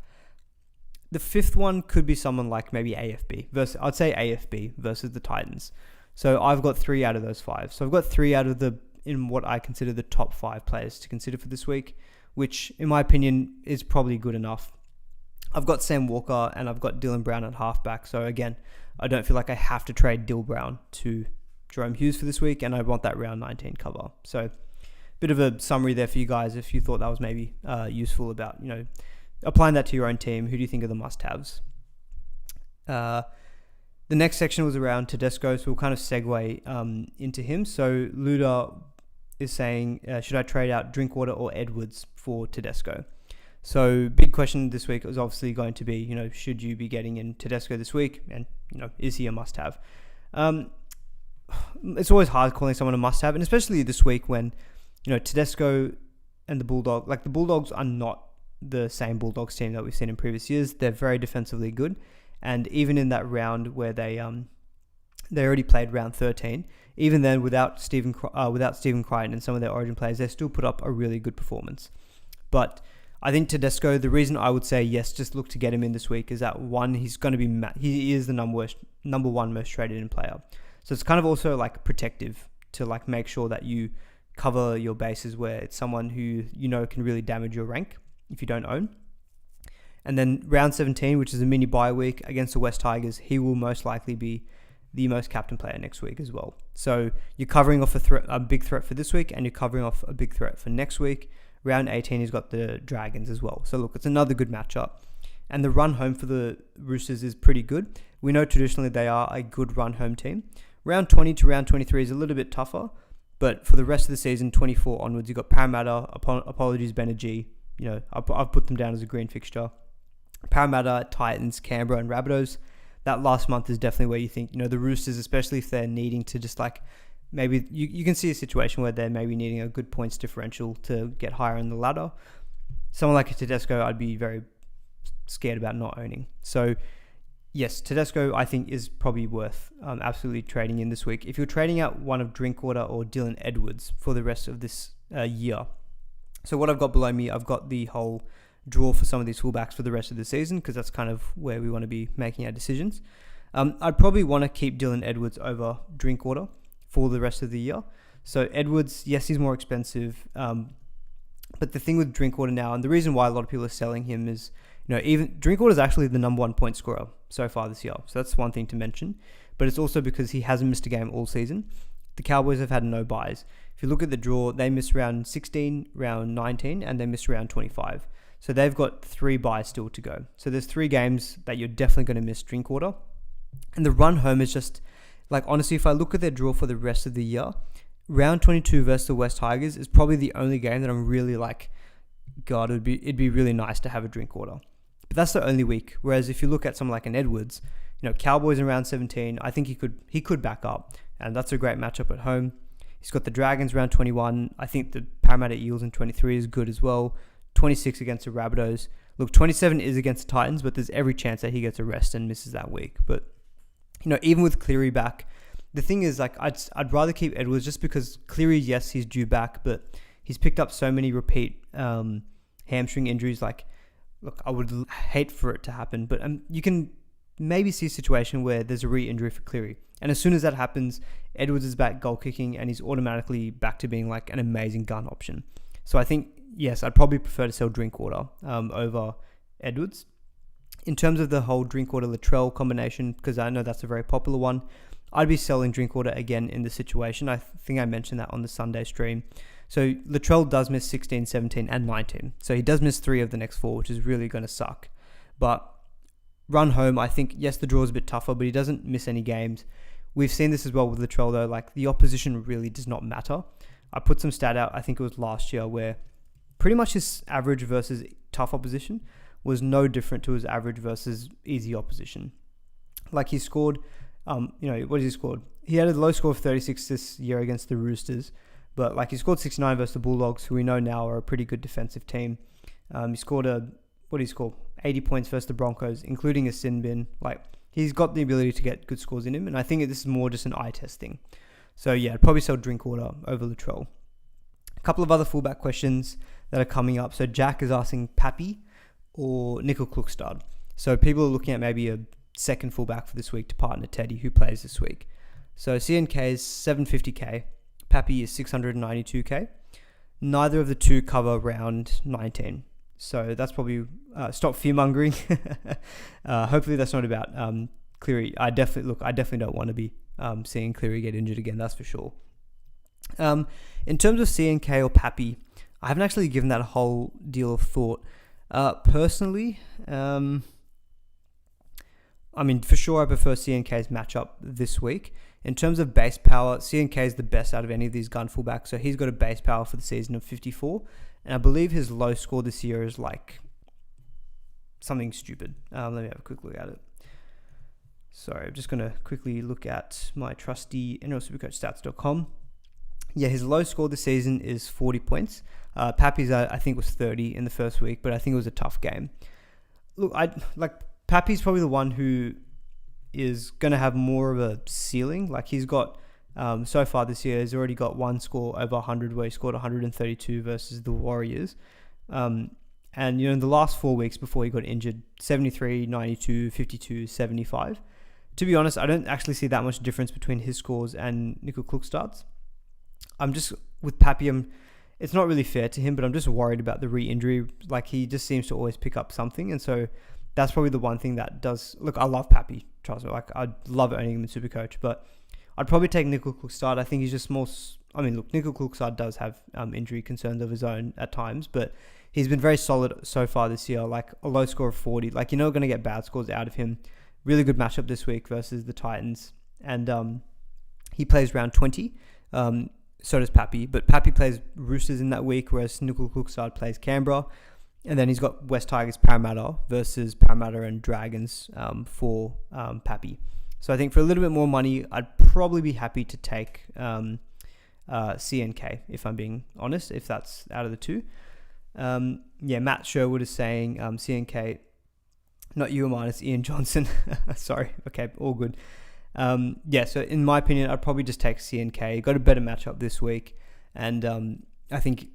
The fifth one could be someone like maybe AFB. I'd say AFB versus the Titans. So I've got 3 out of those 5. So I've got 3 out of in what I consider the top 5 players to consider for this week, which in my opinion is probably good enough. I've got Sam Walker and I've got Dylan Brown at halfback. So again, I don't feel like I have to trade Dill Brown to Jerome Hughes for this week, and I want that round 19 cover. So bit of a summary there for you guys if you thought that was maybe useful about, applying that to your own team. Who do you think are the must-haves? The next section was around Tedesco, so we'll kind of segue into him. So Luda is saying, should I trade out Drinkwater or Edwards for Tedesco? So big question this week was obviously going to be, should you be getting in Tedesco this week? And, is he a must-have? It's always hard calling someone a must-have, and especially this week when, Tedesco and the Bulldogs are not the same Bulldogs team that we've seen in previous years. They're very defensively good. And even in that round where they already played round 13, even then without Stephen Crichton and some of their origin players, they still put up a really good performance. But I think Tedesco, the reason I would say yes, just look to get him in this week is that one, he is the number one most traded in player. So it's kind of also like protective to like make sure that you cover your bases where it's someone who can really damage your rank if you don't own. And then round 17, which is a mini bye week against the West Tigers, he will most likely be the most captain player next week as well. So you're covering off a big threat for this week, and you're covering off a big threat for next week. Round 18, he's got the Dragons as well. So look, it's another good matchup. And the run home for the Roosters is pretty good. We know traditionally they are a good run home team. Round 20 to round 23 is a little bit tougher. But for the rest of the season, 24 onwards, you've got Parramatta, apologies, Benergy. I've put them down as a green fixture. Parramatta, Titans, Canberra, and Rabbitohs. That last month is definitely where you think, the Roosters, especially if they're needing to just like, maybe you can see a situation where they're maybe needing a good points differential to get higher in the ladder. Someone like a Tedesco, I'd be very scared about not owning. So yes, Tedesco I think is probably worth absolutely trading in this week. If you're trading out one of Drinkwater or Dylan Edwards for the rest of this year. So what I've got below me, I've got the whole draw for some of these fullbacks for the rest of the season, because that's kind of where we want to be making our decisions. I'd probably want to keep Dylan Edwards over Drinkwater for the rest of the year. So Edwards, yes, he's more expensive. But the thing with Drinkwater now, and the reason why a lot of people are selling him is, even Drinkwater is actually the number one point scorer so far this year. So that's one thing to mention. But it's also because he hasn't missed a game all season. The Cowboys have had no buys. If you look at the draw, they missed round 16, round 19, and they missed round 25. So they've got 3 buys still to go. So there's 3 games that you're definitely going to miss Drinkwater. And the run home is just, like, honestly, if I look at their draw for the rest of the year, round 22 versus the West Tigers is probably the only game that I'm really like, God, it'd be really nice to have a Drinkwater. But that's the only week. Whereas if you look at someone like an Edwards, Cowboys in round 17, I think he could back up. And that's a great matchup at home. He's got the Dragons round 21. I think the Parramatta Eels in 23 is good as well. 26 against the Rabbitohs. Look, 27 is against the Titans, but there's every chance that he gets a rest and misses that week. But, even with Cleary back, the thing is, like, I'd rather keep Edwards just because Cleary, yes, he's due back, but he's picked up so many repeat hamstring injuries. Like, look, I would hate for it to happen, but you can maybe see a situation where there's a re-injury for Cleary. And as soon as that happens, Edwards is back goal kicking and he's automatically back to being like an amazing gun option. So I think, yes, I'd probably prefer to sell Drinkwater over Edwards. In terms of the whole Drinkwater-Latrell combination, because I know that's a very popular one, I'd be selling Drinkwater again in this situation. I think I mentioned that on the Sunday stream. So Latrell does miss 16, 17, and 19. So he does miss 3 of the next 4, which is really going to suck. But run home, I think, yes, the draw is a bit tougher, but he doesn't miss any games. We've seen this as well with Latrell, though. Like, the opposition really does not matter. I put some stat out, I think it was last year, where pretty much his average versus tough opposition was no different to his average versus easy opposition. Like, he scored, what has he scored? He had a low score of 36 this year against the Roosters, but like, he scored 69 versus the Bulldogs, who we know now are a pretty good defensive team. He scored 80 points versus the Broncos, including a sin bin. Like, he's got the ability to get good scores in him, and I think this is more just an eye test thing. So yeah, I'd probably sell Drinkwater over Latrell. A couple of other fullback questions that are coming up. So Jack is asking Pappy or Nickel Klukstad. So people are looking at maybe a second fullback for this week to partner Teddy, who plays this week. So CNK is 750k, Pappy is 692k. Neither of the two cover round 19. So that's probably stop fear mongering. Hopefully that's not about Cleary. I definitely don't want to be seeing Cleary get injured again. That's for sure. In terms of CNK or Pappy, I haven't actually given that a whole deal of thought. Personally, I mean, for sure, I prefer CNK's matchup this week. In terms of base power, CNK is the best out of any of these gun fullbacks. So he's got a base power for the season of 54. And I believe his low score this year is like something stupid. Let me have a quick look at it. Sorry, I'm just going to quickly look at my trusty NRL SuperCoach Stats.com. Yeah, his low score this season is 40 points. Pappy's, I think, was 30 in the first week, but I think it was a tough game. Look, Pappy's probably the one who is going to have more of a ceiling. Like he's got, so far this year, he's already got one score over 100 where he scored 132 versus the Warriors. And, in the last 4 weeks before he got injured, 73, 92, 52, 75. To be honest, I don't actually see that much difference between his scores and Nickel Klukstad's. I'm just, with Pappy, it's not really fair to him, but I'm just worried about the re-injury. Like he just seems to always pick up something. And so that's probably the one thing that does... Look, I love Pappy, trust me. Like, I'd love owning him in Supercoach, but I'd probably take Nickel Klukstad. I think he's just more... I mean, look, Nickel Klukstad does have injury concerns of his own at times, but he's been very solid so far this year. Like, a low score of 40. Like, you're not going to get bad scores out of him. Really good matchup this week versus the Titans. And he plays round 20. So does Pappy. But Pappy plays Roosters in that week, whereas Nickel Klukstad plays Canberra. And then he's got West Tigers Parramatta versus Parramatta and Dragons for Pappy. So I think for a little bit more money, I'd probably be happy to take CNK, if I'm being honest, if that's out of the two. Matt Sherwood is saying CNK, not you minus Ian Johnson. Sorry. Okay, all good. So in my opinion, I'd probably just take CNK. Got a better matchup this week. And I think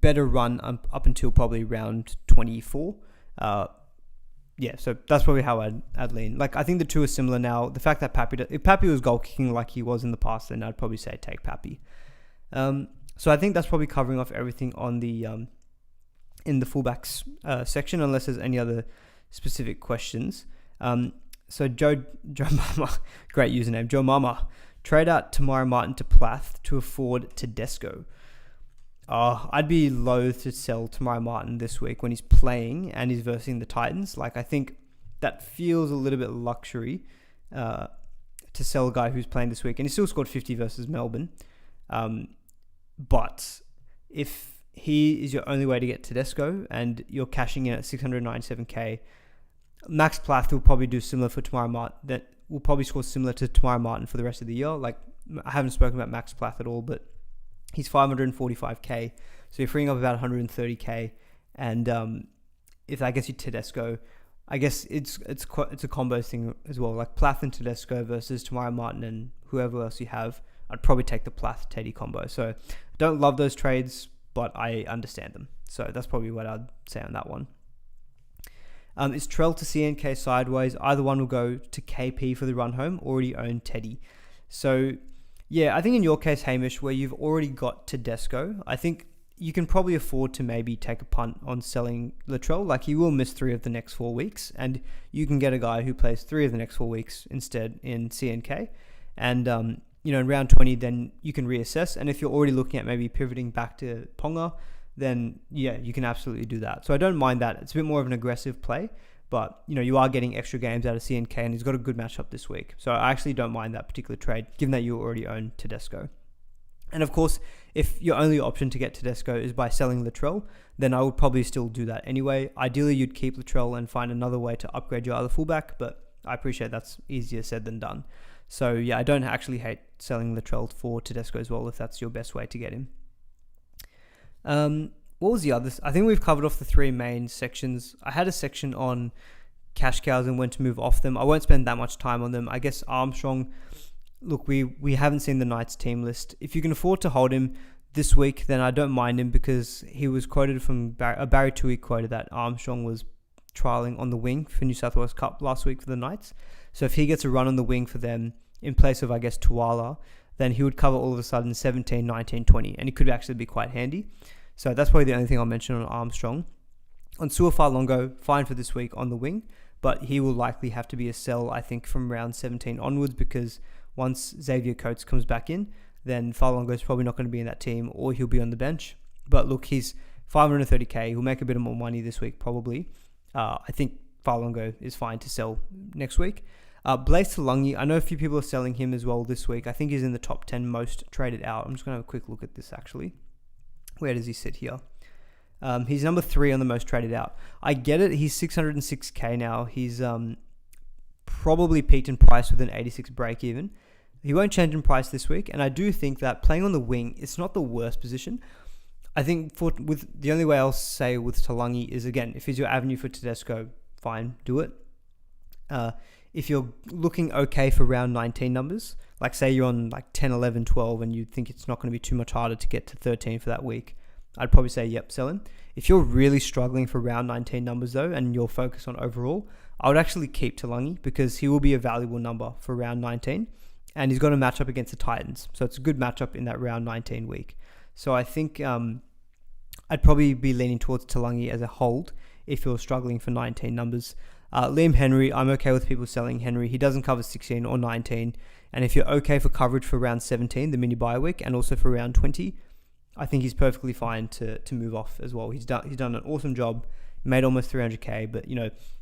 better run up until probably round 24. So that's probably how I'd lean. Like, I think the two are similar now. The fact that if Pappy was goal kicking like he was in the past, then I'd probably say take Pappy. So I think that's probably covering off everything on the in the fullbacks section, unless there's any other specific questions. So Joe Mama, great username, Joe Mama, trade out Tamara Martin to Plath to afford Tedesco. I'd be loath to sell Tamara Martin this week when he's playing and he's versing the Titans. Like, I think that feels a little bit luxury to sell a guy who's playing this week. And he still scored 50 versus Melbourne. But if he is your only way to get Tedesco and you're cashing in at 697k, Max Plath will probably do similar for Tamara Martin. That will probably score similar to Tamara Martin for the rest of the year. Like, I haven't spoken about Max Plath at all, but he's 545k, so you're freeing up about 130k. And if that gets you Tedesco, I guess it's a combo thing as well. Like Plath and Tedesco versus Tamara Martin and whoever else you have, I'd probably take the Plath Teddy combo. So I don't love those trades, but I understand them. So that's probably what I'd say on that one. Is Trell to CNK sideways? Either one will go to KP for the run home. Already own Teddy. So yeah, I think in your case, Hamish, where you've already got Tedesco, I think you can probably afford to maybe take a punt on selling Latrell. Like, he will miss 3 of the next 4 weeks, and you can get a guy who plays 3 of the next 4 weeks instead in CNK. And, in round 20, then you can reassess. And if you're already looking at maybe pivoting back to Ponga, then yeah, you can absolutely do that. So I don't mind that. It's a bit more of an aggressive play, but you are getting extra games out of CNK, and he's got a good matchup this week. So I actually don't mind that particular trade, given that you already own Tedesco. And of course, if your only option to get Tedesco is by selling Latrell, then I would probably still do that anyway. Ideally, you'd keep Latrell and find another way to upgrade your other fullback, but I appreciate that's easier said than done. So yeah, I don't actually hate selling Latrell for Tedesco as well, if that's your best way to get him. What was the other? I think we've covered off the 3 main sections. I had a section on cash cows and when to move off them. I won't spend that much time on them. I guess Armstrong, look, we haven't seen the Knights team list. If you can afford to hold him this week, then I don't mind him, because he was quoted from Barry Tui quoted that Armstrong was trialling on the wing for New South Wales Cup last week for the Knights. So if he gets a run on the wing for them in place of, I guess, Tuala, then he would cover all of a sudden 17, 19, 20, and it could actually be quite handy. So that's probably the only thing I'll mention on Armstrong. On Suafalongo, fine for this week on the wing, but he will likely have to be a sell, I think, from round 17 onwards, because once Xavier Coates comes back in, then Falongo is probably not going to be in that team, or he'll be on the bench. But look, he's 530k. He'll make a bit more money this week, probably. I think Falongo is fine to sell next week. Blaise Talangi, I know a few people are selling him as well this week. I think he's in the top 10 most traded out. I'm just going to have a quick look at this, actually. Where does he sit here? He's number 3 on the most traded out. I get it. He's 606k now. He's probably peaked in price with an 86 break even. He won't change in price this week. And I do think that playing on the wing, it's not the worst position. I think with the only way I'll say with Talangi is, again, if he's your avenue for Tedesco, fine, do it. If you're looking okay for round 19 numbers, like say you're on like 10, 11, 12, and you think it's not going to be too much harder to get to 13 for that week, I'd probably say, yep, sell him. If you're really struggling for round 19 numbers though, and you're focused on overall, I would actually keep Talangi, because he will be a valuable number for round 19, and he's got a matchup against the Titans. So it's a good matchup in that round 19 week. So I think I'd probably be leaning towards Talangi as a hold if you're struggling for 19 numbers. Liam Henry, I'm okay with people selling Henry. He doesn't cover 16 or 19. And if you're okay for coverage for round 17, the mini bye week, and also for round 20, I think he's perfectly fine to move off as well. He's done an awesome job, made almost 300k, but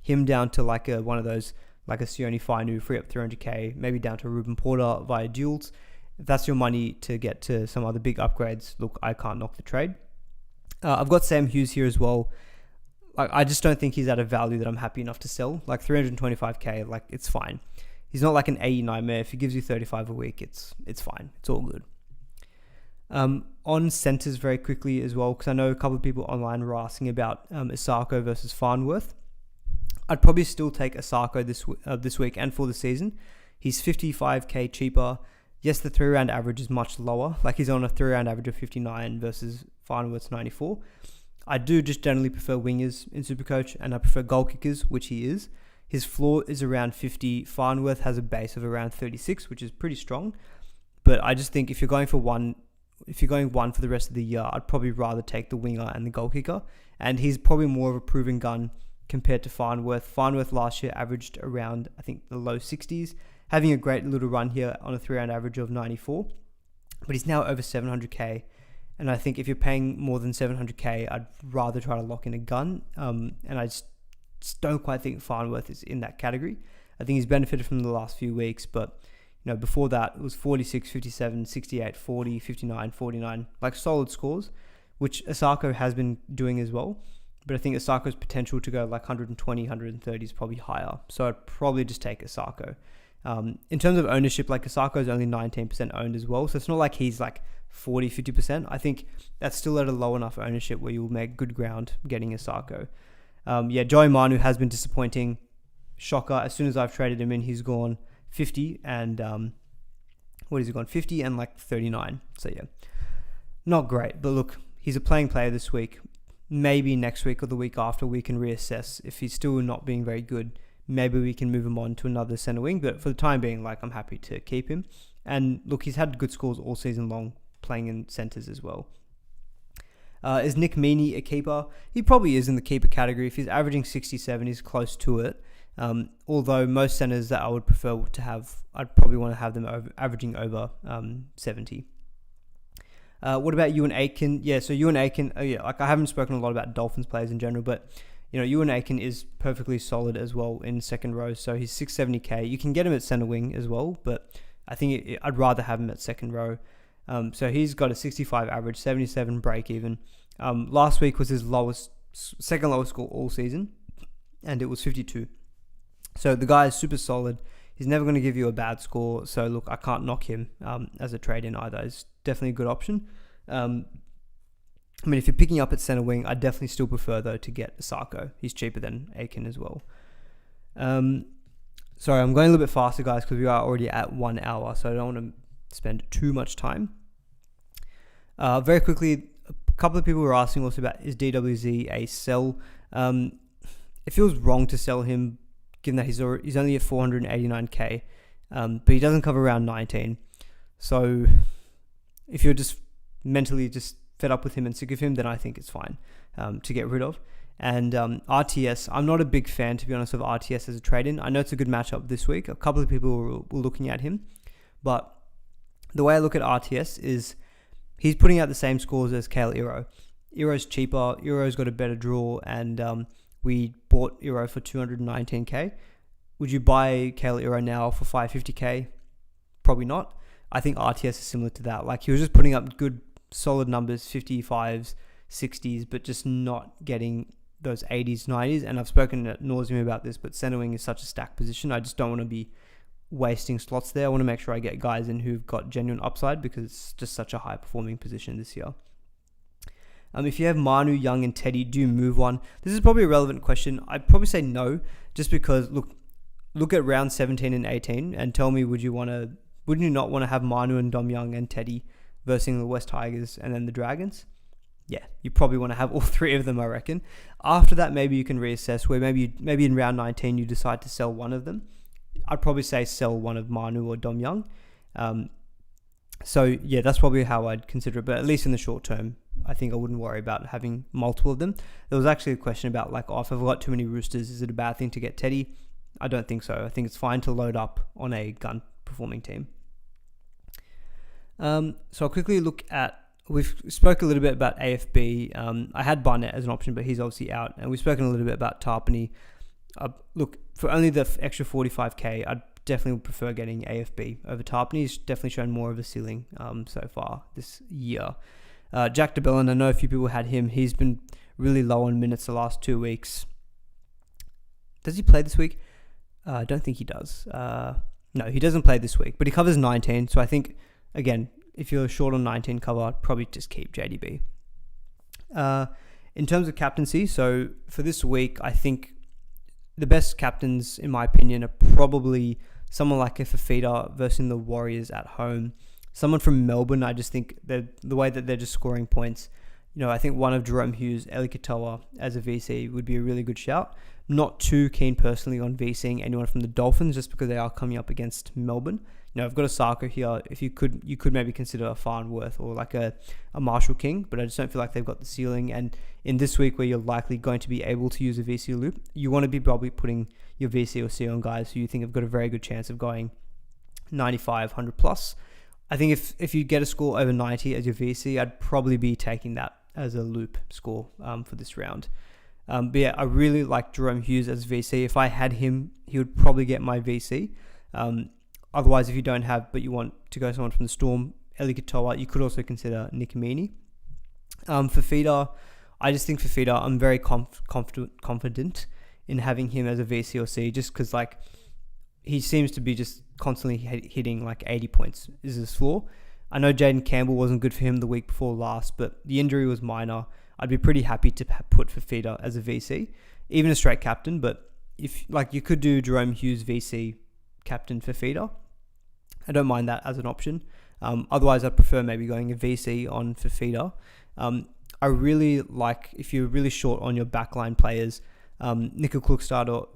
him down to like one of those, like a Sione Fainu, free up 300k, maybe down to Ruben Porter via duels. If that's your money to get to some other big upgrades, look, I can't knock the trade. I've got Sam Hughes here as well. I just don't think he's at a value that I'm happy enough to sell. Like 325k, like it's fine. He's not like an 80 nightmare. If he gives you 35 a week, it's fine. It's all good. On centers very quickly as well, because I know a couple of people online were asking about Asako versus Farnworth. I'd probably still take Asako this week and for the season. He's 55k cheaper. Yes, the 3-round average is much lower. Like he's on a 3-round average of 59 versus Farnworth's 94. I do just generally prefer wingers in Supercoach, and I prefer goal kickers, which he is. His floor is around 50. Farnworth has a base of around 36, which is pretty strong. But I just think if you're going one for the rest of the year, I'd probably rather take the winger and the goal kicker. And he's probably more of a proven gun compared to Farnworth. Farnworth last year averaged around, I think, the low 60s, having a great little run here on a 3-round average of 94. But he's now over 700k. And I think if you're paying more than 700k, I'd rather try to lock in a gun. And I just don't quite think Farnworth is in that category. I think he's benefited from the last few weeks, but before that, it was 46, 57, 68, 40, 59, 49, like solid scores, which Asako has been doing as well. But I think Asako's potential to go like 120, 130 is probably higher. So I'd probably just take Asako. In terms of ownership, like Asako is only 19% owned as well. So it's not like he's like 40, 50%. I think that's still at a low enough ownership where you'll make good ground getting Asako. Joey Manu has been disappointing. Shocker. As soon as I've traded him in, he's gone 50 and what has he gone? 50 and like 39. So yeah, not great. But look, he's a playing player this week. Maybe next week or the week after we can reassess. If he's still not being very good, maybe we can move him on to another center wing. But for the time being, like, I'm happy to keep him. And look, he's had good scores all season long playing in centers as well. Is Nick Meaney a keeper? He probably is in the keeper category. If he's averaging 67, he's close to it. Although most centers that I would prefer to have, I'd probably want to have them averaging over 70. What about Ewan Aitken? Yeah, so Ewan Aitken, like I haven't spoken a lot about Dolphins players in general, but Ewan Aitken is perfectly solid as well in second row. So he's 670k. You can get him at center wing as well, but I think I'd rather have him at second row. So he's got a 65 average, 77 break even. Last week was his second lowest score all season, and it was 52. So the guy is super solid. He's never going to give you a bad score. So look, I can't knock him as a trade-in either. It's definitely a good option. If you're picking up at center wing, I definitely still prefer though to get Asako. He's cheaper than Aitken as well. Sorry, I'm going a little bit faster, guys, because we are already at 1 hour, so I don't want to spend too much time. Very quickly, a couple of people were asking also about, is DWZ a sell? It feels wrong to sell him, given that he's only at 489k, but he doesn't cover around 19. So if you're just mentally just fed up with him and sick of him, then I think it's fine to get rid of. And RTS, I'm not a big fan, to be honest, of RTS as a trade-in. I know it's a good matchup this week. A couple of people were looking at him. But the way I look at RTS is he's putting out the same scores as Kale Iro. Iro's cheaper. Iro's got a better draw. And we bought Iro for 219k. Would you buy Kale Iro now for 550k? Probably not. I think RTS is similar to that. Like, he was just putting up good, solid numbers, 55s, 60s, but just not getting those 80s, 90s. And I've spoken at nauseam about this, but center wing is such a stacked position. I just don't want to be wasting slots there. I want to make sure I get guys in who've got genuine upside, because it's just such a high performing position this year. If you have Manu, Young, and Teddy, do you move one? This is probably a relevant question. I'd probably say no, just because look at round 17 and 18 and tell me, wouldn't you not want to have Manu and Dom Young and Teddy versus the West Tigers and then the Dragons? Yeah, you probably want to have all three of them, I reckon. After that, maybe you can reassess where maybe in round 19 you decide to sell one of them. I'd probably say sell one of Manu or Dom Young. So yeah, that's probably how I'd consider it. But at least in the short term, I think I wouldn't worry about having multiple of them. There was actually a question about if I've got too many Roosters, is it a bad thing to get Teddy? I don't think so. I think it's fine to load up on a gun performing team. So I'll quickly look at, we've spoke a little bit about AFB. I had Barnett as an option, but he's obviously out. And we've spoken a little bit about Tarpany. Look, for only the extra 45k, I'd definitely prefer getting AFB over Tarpany. He's definitely shown more of a ceiling so far this year. Jack DeBellin, I know a few people had him. He's been really low on minutes the last 2 weeks. Does he play this week? I don't think he does. No, he doesn't play this week, but he covers 19. So I think, again, if you're short on 19 cover, I'd probably just keep JDB. In terms of captaincy, so for this week, I think the best captains, in my opinion, are probably someone like a Fafita versus the Warriors at home. Someone from Melbourne, I just think that the way that they're just scoring points, I think one of Jerome Hughes, Eli Katoa as a VC would be a really good shout. Not too keen personally on VCing anyone from the Dolphins, just because they are coming up against Melbourne. I've got a Sarko here. If you could maybe consider a Farnworth or like a Marshall King, but I just don't feel like they've got the ceiling. And in this week where you're likely going to be able to use a VC loop, you want to be probably putting your VC or C on guys who you think have got a very good chance of going 95, 100 plus. I think if you get a score over 90 as your VC, I'd probably be taking that as a loop score for this round. But yeah, I really like Jerome Hughes as VC. If I had him, he would probably get my VC. Otherwise, if you don't have, but you want to go someone from the Storm, Eli Katoa, you could also consider Nick Amini. Fafita, I just think Fafita, I'm very confident in having him as a VC or C, just because he seems to be just constantly hitting 80 points is his floor. I know Jaden Campbell wasn't good for him the week before last, but the injury was minor. I'd be pretty happy to put Fafita as a VC, even a straight captain. But if you could do Jerome Hughes VC captain Fafita, I don't mind that as an option. Otherwise, I'd prefer maybe going a VC on Fafita. I really like, if you're really short on your backline players, Nickel Klukstad or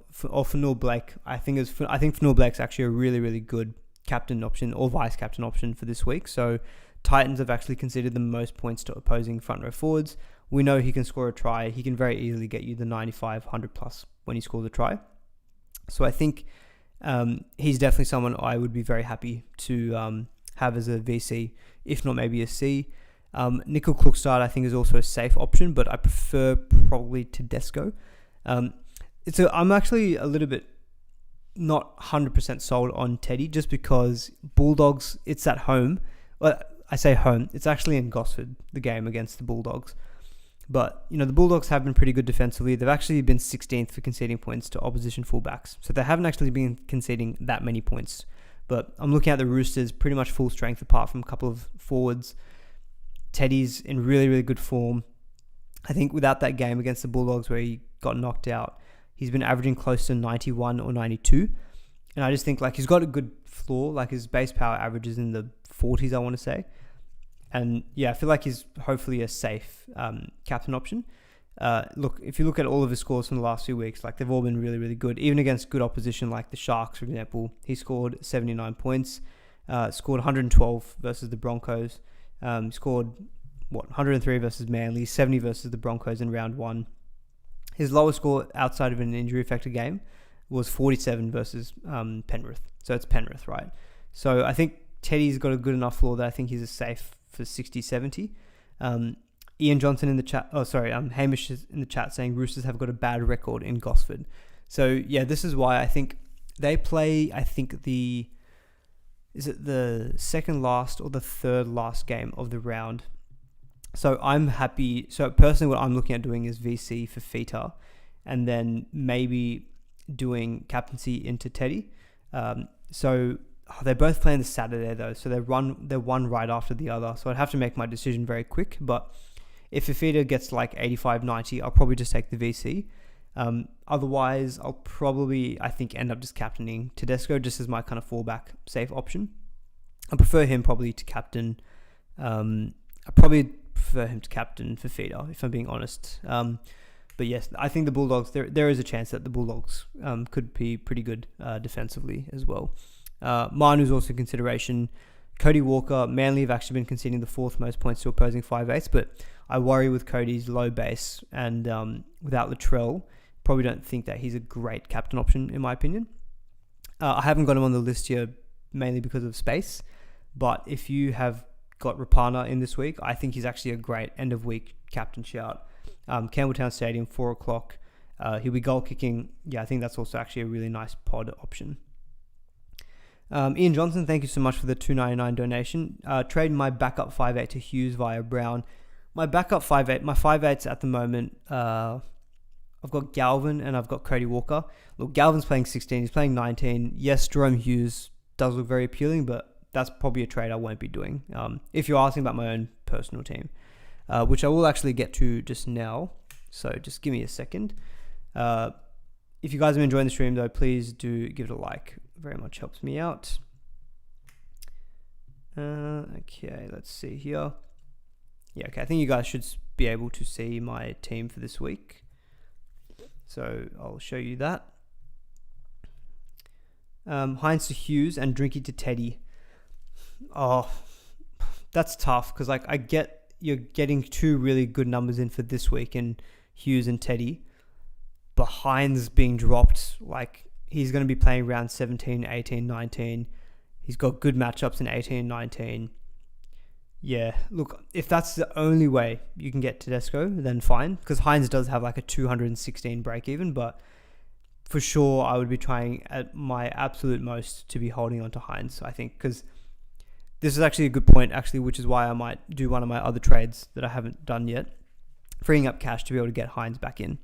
Fanul Blake. I think Fanul Blake's actually a really, really good captain option or vice captain option for this week. So Titans have actually conceded the most points to opposing front row forwards. We know he can score a try. He can very easily get you the 95, 100 plus when he scores a try. So I think he's definitely someone I would be very happy to have as a VC, if not maybe a C. Nickel Klukstad I think is also a safe option, but I prefer probably Tedesco. I'm actually a little bit not 100% sold on Teddy, just because Bulldogs, it's at home. Well, I say home, it's actually in Gosford, the game against the Bulldogs. But, the Bulldogs have been pretty good defensively. They've actually been 16th for conceding points to opposition fullbacks. So they haven't actually been conceding that many points. But I'm looking at the Roosters, pretty much full strength apart from a couple of forwards. Teddy's in really, really good form. I think without that game against the Bulldogs where he got knocked out, he's been averaging close to 91 or 92. And I just think he's got a good floor. His base power average is in the 40s, I want to say. And yeah, I feel like he's hopefully a safe captain option. If you look at all of his scores from the last few weeks, they've all been really, really good. Even against good opposition like the Sharks, for example, he scored 79 points, scored 112 versus the Broncos, scored 103 versus Manly, 70 versus the Broncos in round 1. His lowest score outside of an injury-affected game was 47 versus Penrith. So it's Penrith, right? So I think Teddy's got a good enough floor that I think he's a safe for 60, 70. Ian Johnson in the chat, Hamish is in the chat saying Roosters have got a bad record in Gosford. So yeah, this is why I think they play, is it the second last or the third last game of the round? So I'm happy. So personally, what I'm looking at doing is VC for Feta, and then maybe doing captaincy into Teddy. They're both playing the Saturday though, so they're one right after the other. So I'd have to make my decision very quick. But if Fifita gets like 85, 90, I'll probably just take the VC. Otherwise, I'll probably, I think, end up just captaining Tedesco just as my kind of fallback safe option. I prefer him probably to captain. I probably prefer him to captain Fifita, if I'm being honest. But yes, I think the Bulldogs, there is a chance that the Bulldogs could be pretty good defensively as well. Manu's also in consideration. Cody Walker, Manly have actually been conceding the fourth most points to opposing 5/8, but I worry with Cody's low base and without Latrell, probably don't think that he's a great captain option in my opinion. I haven't got him on the list here mainly because of space, but if you have got Rapana in this week, I think he's actually a great end of week captain shout. Campbelltown Stadium, 4 o'clock. He'll be goal kicking. Yeah, I think that's also actually a really nice pod option. Ian Johnson, thank you so much for the $2.99 donation. Trade my backup 5/8 to Hughes via Brown. My backup 5/8, my 5/8s at the moment, I've got Galvin and I've got Cody Walker. Look, Galvin's playing 16, he's playing 19. Yes, Jerome Hughes does look very appealing, but that's probably a trade I won't be doing. If you're asking about my own personal team, which I will actually get to just now. So just give me a second. If you guys are enjoying the stream though, please do give it a like. Very much helps me out. Okay, let's see here. Yeah, okay, I think you guys should be able to see my team for this week. So I'll show you that. Hines to Hughes and Drinky to Teddy. Oh, that's tough because like you're getting two really good numbers in for this week in Hughes and Teddy. But Hines being dropped, like he's going to be playing round 17, 18, 19. He's got good matchups in 18, 19. Yeah, look, if that's the only way you can get Tedesco, then fine. Because Hines does have like a 216 break even, but for sure I would be trying at my absolute most to be holding on to Hines, I think. Because this is actually a good point, actually, which is why I might do one of my other trades that I haven't done yet. Freeing up cash to be able to get Hines back in.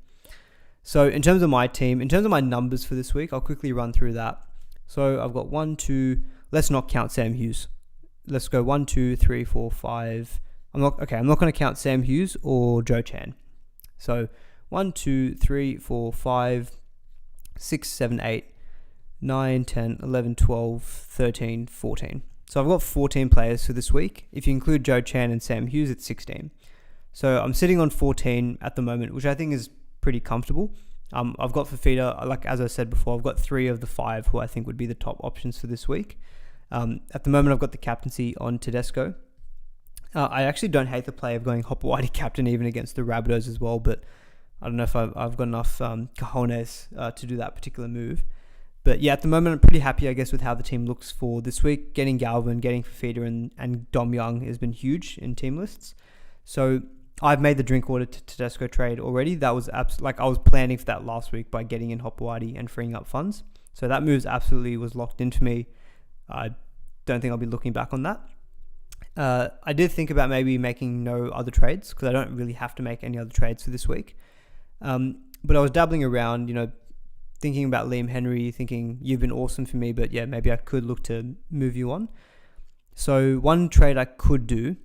So in terms of my team, in terms of my numbers for this week, I'll quickly run through that. So I've got 1, 2, let's not count Sam Hughes. Let's go 1, 2, 3, 4, 5. I'm not going to count Sam Hughes or Joe Chan. So 1, 2, 3, 4, 5, 6, 7, 8, 9, 10, 11, 12, 13, 14. So I've got 14 players for this week. If you include Joe Chan and Sam Hughes, it's 16. So I'm sitting on 14 at the moment, which I think is pretty comfortable. I've got Fifita, like as I said before, I've got 3 of the 5 who I think would be the top options for this week. At the moment, I've got the captaincy on Tedesco. I actually don't hate the play of going Hopewadi captain even against the Rabbitohs as well, but I don't know if I've got enough cojones to do that particular move. But yeah, at the moment, I'm pretty happy, I guess, with how the team looks for this week. Getting Galvin, getting Fifita and Dom Young has been huge in team lists. So I've made the Drinkwater to Tedesco trade already. That was I was planning for that last week by getting in Hopewadi and freeing up funds. So that move absolutely was locked in for me. I don't think I'll be looking back on that. I did think about maybe making no other trades because I don't really have to make any other trades for this week. But I was dabbling around, thinking about Liam Henry, thinking you've been awesome for me, but yeah, maybe I could look to move you on. So one trade I could do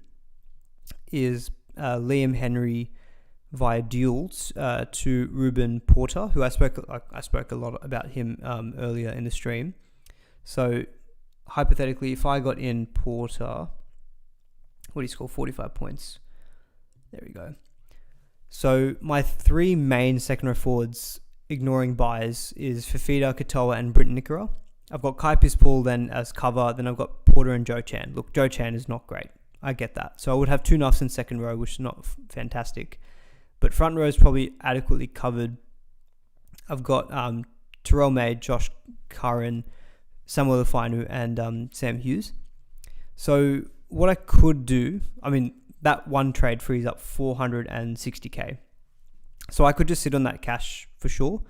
is Liam Henry via duels to Ruben Porter, who I spoke a lot about him earlier in the stream. So hypothetically, if I got in Porter, what did he score? 45 points. There we go. So my 3 main second row forwards, ignoring buys, is Fifita, Katoa, and Britton Nickera. I've got Kai Piss-Paul then as cover. Then I've got Porter and Joe Chan. Look, Joe Chan is not great. I get that. So I would have 2 nuffs in second row, which is not fantastic. But front row is probably adequately covered. I've got Terrell May, Josh Curran, Samuel Fainu, and Sam Hughes. So what I could do, that one trade frees up 460k. So I could just sit on that cash for sure.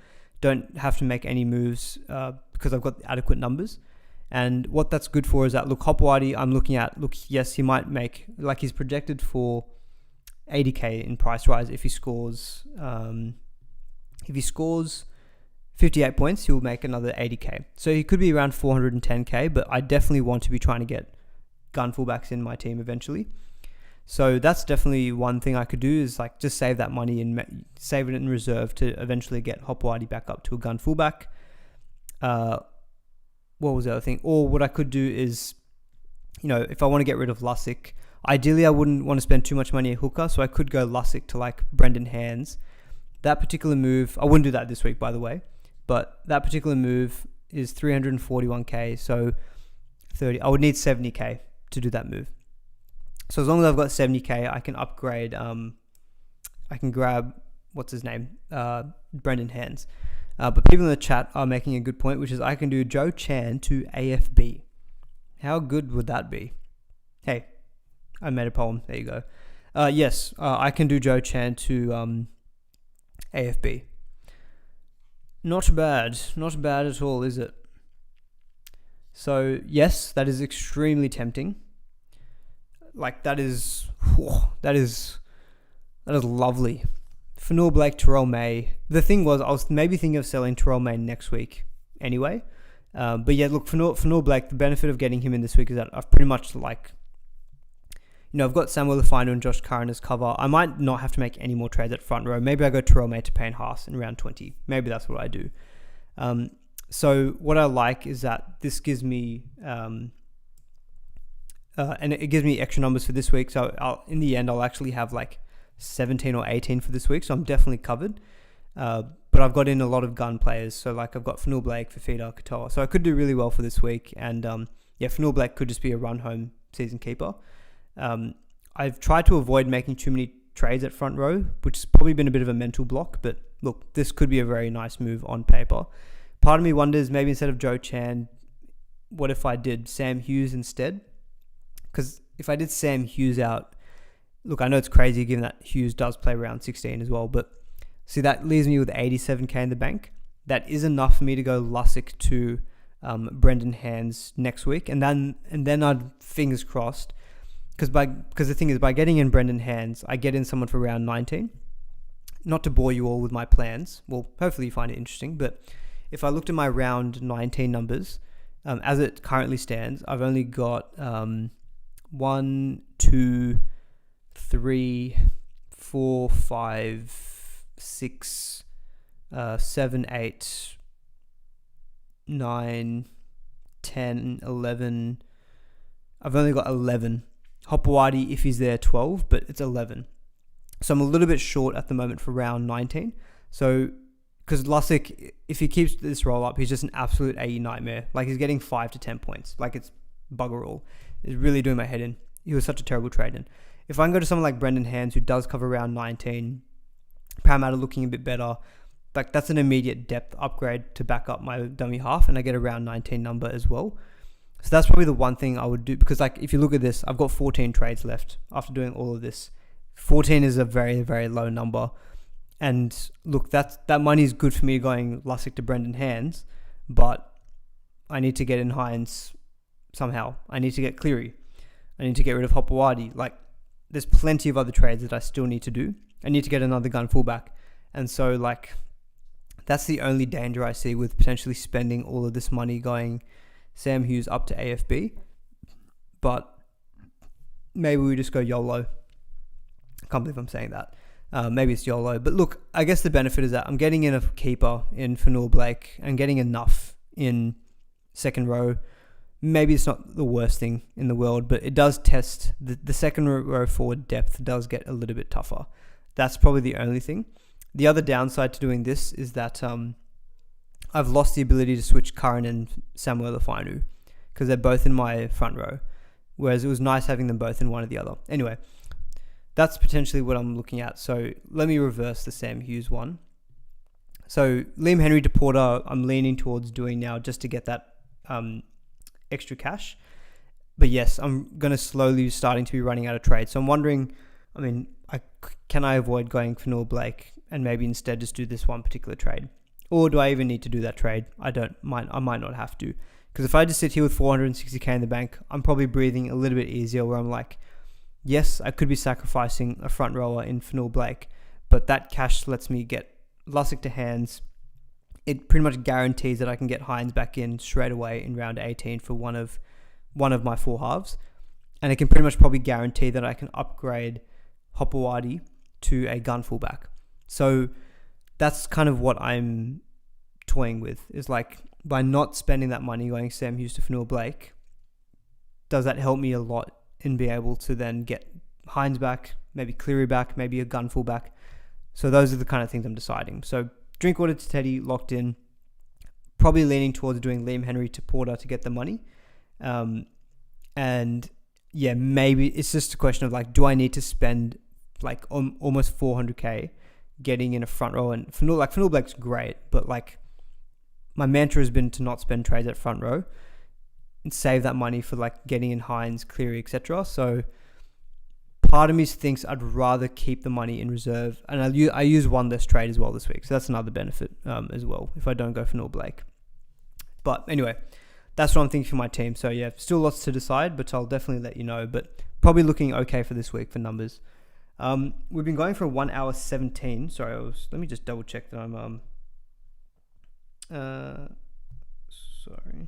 Don't have to make any moves because I've got adequate numbers. And what that's good for is that, look, Hopewadi, I'm looking at, yes, he might make, he's projected for 80k in price rise if he scores 58 points, he'll make another 80k. So he could be around 410k, but I definitely want to be trying to get gun fullbacks in my team eventually. So that's definitely one thing I could do, is just save that money and save it in reserve to eventually get Hopewadi back up to a gun fullback. What was the other thing? Or what I could do is, if I want to get rid of Lussick, ideally I wouldn't want to spend too much money at hooker, so I could go Lussick to Brendan Hands. That particular move, I wouldn't do that this week, by the way, but that particular move is 341k, so 30. I would need 70k to do that move. So as long as I've got 70k, I can upgrade. I can grab, what's his name? Brendan Hands. But people in the chat are making a good point, which is I can do Joe Chan to AFB. How good would that be? Hey, I made a poem. There you go. Yes, I can do Joe Chan to AFB. Not bad. Not bad at all, is it? So, yes, that is extremely tempting. That is lovely. Fanua Blake, Terrell May. The thing was, I was maybe thinking of selling Terrell May next week anyway. But yeah, look, Fanua Blake, the benefit of getting him in this week is that I've pretty much I've got Samuel Fainu and Josh Curran as cover. I might not have to make any more trades at front row. Maybe I go Terrell May to Payne Haas in round 20. Maybe that's what I do. So what I like is that this gives me, and it gives me extra numbers for this week. So in the end, I'll actually have 17 or 18 for this week. So I'm definitely covered. But I've got in a lot of gun players. So I've got Fanua Blake, Fafita, Katoa. So I could do really well for this week. And Fanua Blake could just be a run home season keeper. I've tried to avoid making too many trades at front row, which has probably been a bit of a mental block. But look, this could be a very nice move on paper. Part of me wonders, maybe instead of Joe Chan, what if I did Sam Hughes instead? Because if I did Sam Hughes out, look, I know it's crazy given that Hughes does play round 16 as well, but see, that leaves me with 87k in the bank. That is enough for me to go Lussick to Brendan Hands next week, and then I'd, fingers crossed, because the thing is, by getting in Brendan Hands, I get in someone for round 19. Not to bore you all with my plans, well, hopefully you find it interesting, but if I looked at my round 19 numbers, as it currently stands, I've only got 1, 2, 3, 4, 5, 6, 7, 8, 9, 10, 11. I've only got 11. Hopewadi, if he's there, 12, but it's 11. So I'm a little bit short at the moment for round 19. So, because Lussick, if he keeps this roll up, he's just an absolute AE nightmare. He's getting 5 to 10 points. It's bugger all. It's really doing my head in. He was such a terrible trade in. If I can go to someone like Brendan Hands, who does cover round 19, Parramatta looking a bit better, that's an immediate depth upgrade to back up my dummy half, and I get a round 19 number as well. So that's probably the one thing I would do, because if you look at this, I've got 14 trades left after doing all of this. 14 is a very, very low number. And look, that money is good for me going Lussick to Brendan Hands, but I need to get in Hines somehow. I need to get Cleary. I need to get rid of Hopewadi. There's plenty of other trades that I still need to do. I need to get another gun fullback. And so, that's the only danger I see with potentially spending all of this money going Sam Hughes up to AFB. But maybe we just go YOLO. I can't believe I'm saying that. Maybe it's YOLO. But look, I guess the benefit is that I'm getting in a keeper in Fanua Blake and getting enough in second row. Maybe it's not the worst thing in the world, but it does test the second row forward depth does get a little bit tougher. That's probably the only thing. The other downside to doing this is that I've lost the ability to switch Curran and Samuel Fainu because they're both in my front row, whereas it was nice having them both in one or the other. Anyway, that's potentially what I'm looking at. So let me reverse the Sam Hughes one. So Liam Henry to Porter, I'm leaning towards doing now just to get that extra cash. But yes, I'm going to slowly starting to be running out of trades. So I'm wondering, can I avoid going for Noah Blake and maybe instead just do this one particular trade? Or do I even need to do that trade? I might not have to. Because if I just sit here with 460k in the bank, I'm probably breathing a little bit easier where I'm like, yes, I could be sacrificing a front rower in Fanul Blake, but that cash lets me get Lussick to hands. It pretty much guarantees that I can get Hines back in straight away in round 18 for one of my 4 halves. And it can pretty much probably guarantee that I can upgrade Hopewadi to a gun fullback. So that's kind of what I'm toying with, is like, by not spending that money going Sam Hughes to Fanul Blake, does that help me a lot in being able to then get Hines back, maybe Cleary back, maybe a gun fullback? So those are the kind of things I'm deciding. So Drinkwater to Teddy locked in, probably leaning towards doing Liam Henry to Porter to get the money. And yeah, maybe it's just a question of like, do I need to spend like almost 400k getting in a front row? And Fanul Blake's great, but like my mantra has been to not spend trades at front row and save that money for like getting in Hines, Cleary, etc. So part of me thinks I'd rather keep the money in reserve, and I use one less trade as well this week, so that's another benefit as well if I don't go for Noah Blake. But anyway, that's what I'm thinking for my team. So yeah, still lots to decide, but I'll definitely let you know. But probably looking okay for this week for numbers. We've been going for 1 hour 17. Sorry, let me just double check that I'm sorry.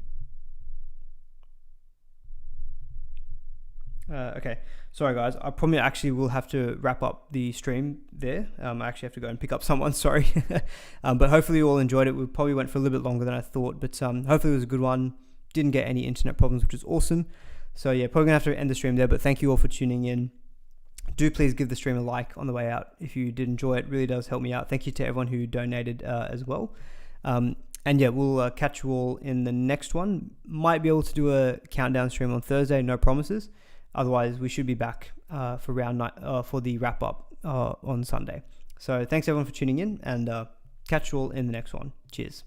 Okay, sorry guys, I probably actually will have to wrap up the stream there. I actually have to go and pick up someone, sorry. But hopefully you all enjoyed it. We probably went for a little bit longer than I thought, but hopefully it was a good one. Didn't get any internet problems, which is awesome. So yeah, probably gonna have to end the stream there, but thank you all for tuning in. Do please give the stream a like on the way out if you did enjoy it. It really does help me out. Thank you to everyone who donated as well. And yeah, we'll catch you all in the next one. Might be able to do a countdown stream on Thursday, no promises. Otherwise, we should be back for round 9 for the wrap up on Sunday. So thanks everyone for tuning in, and catch you all in the next one. Cheers.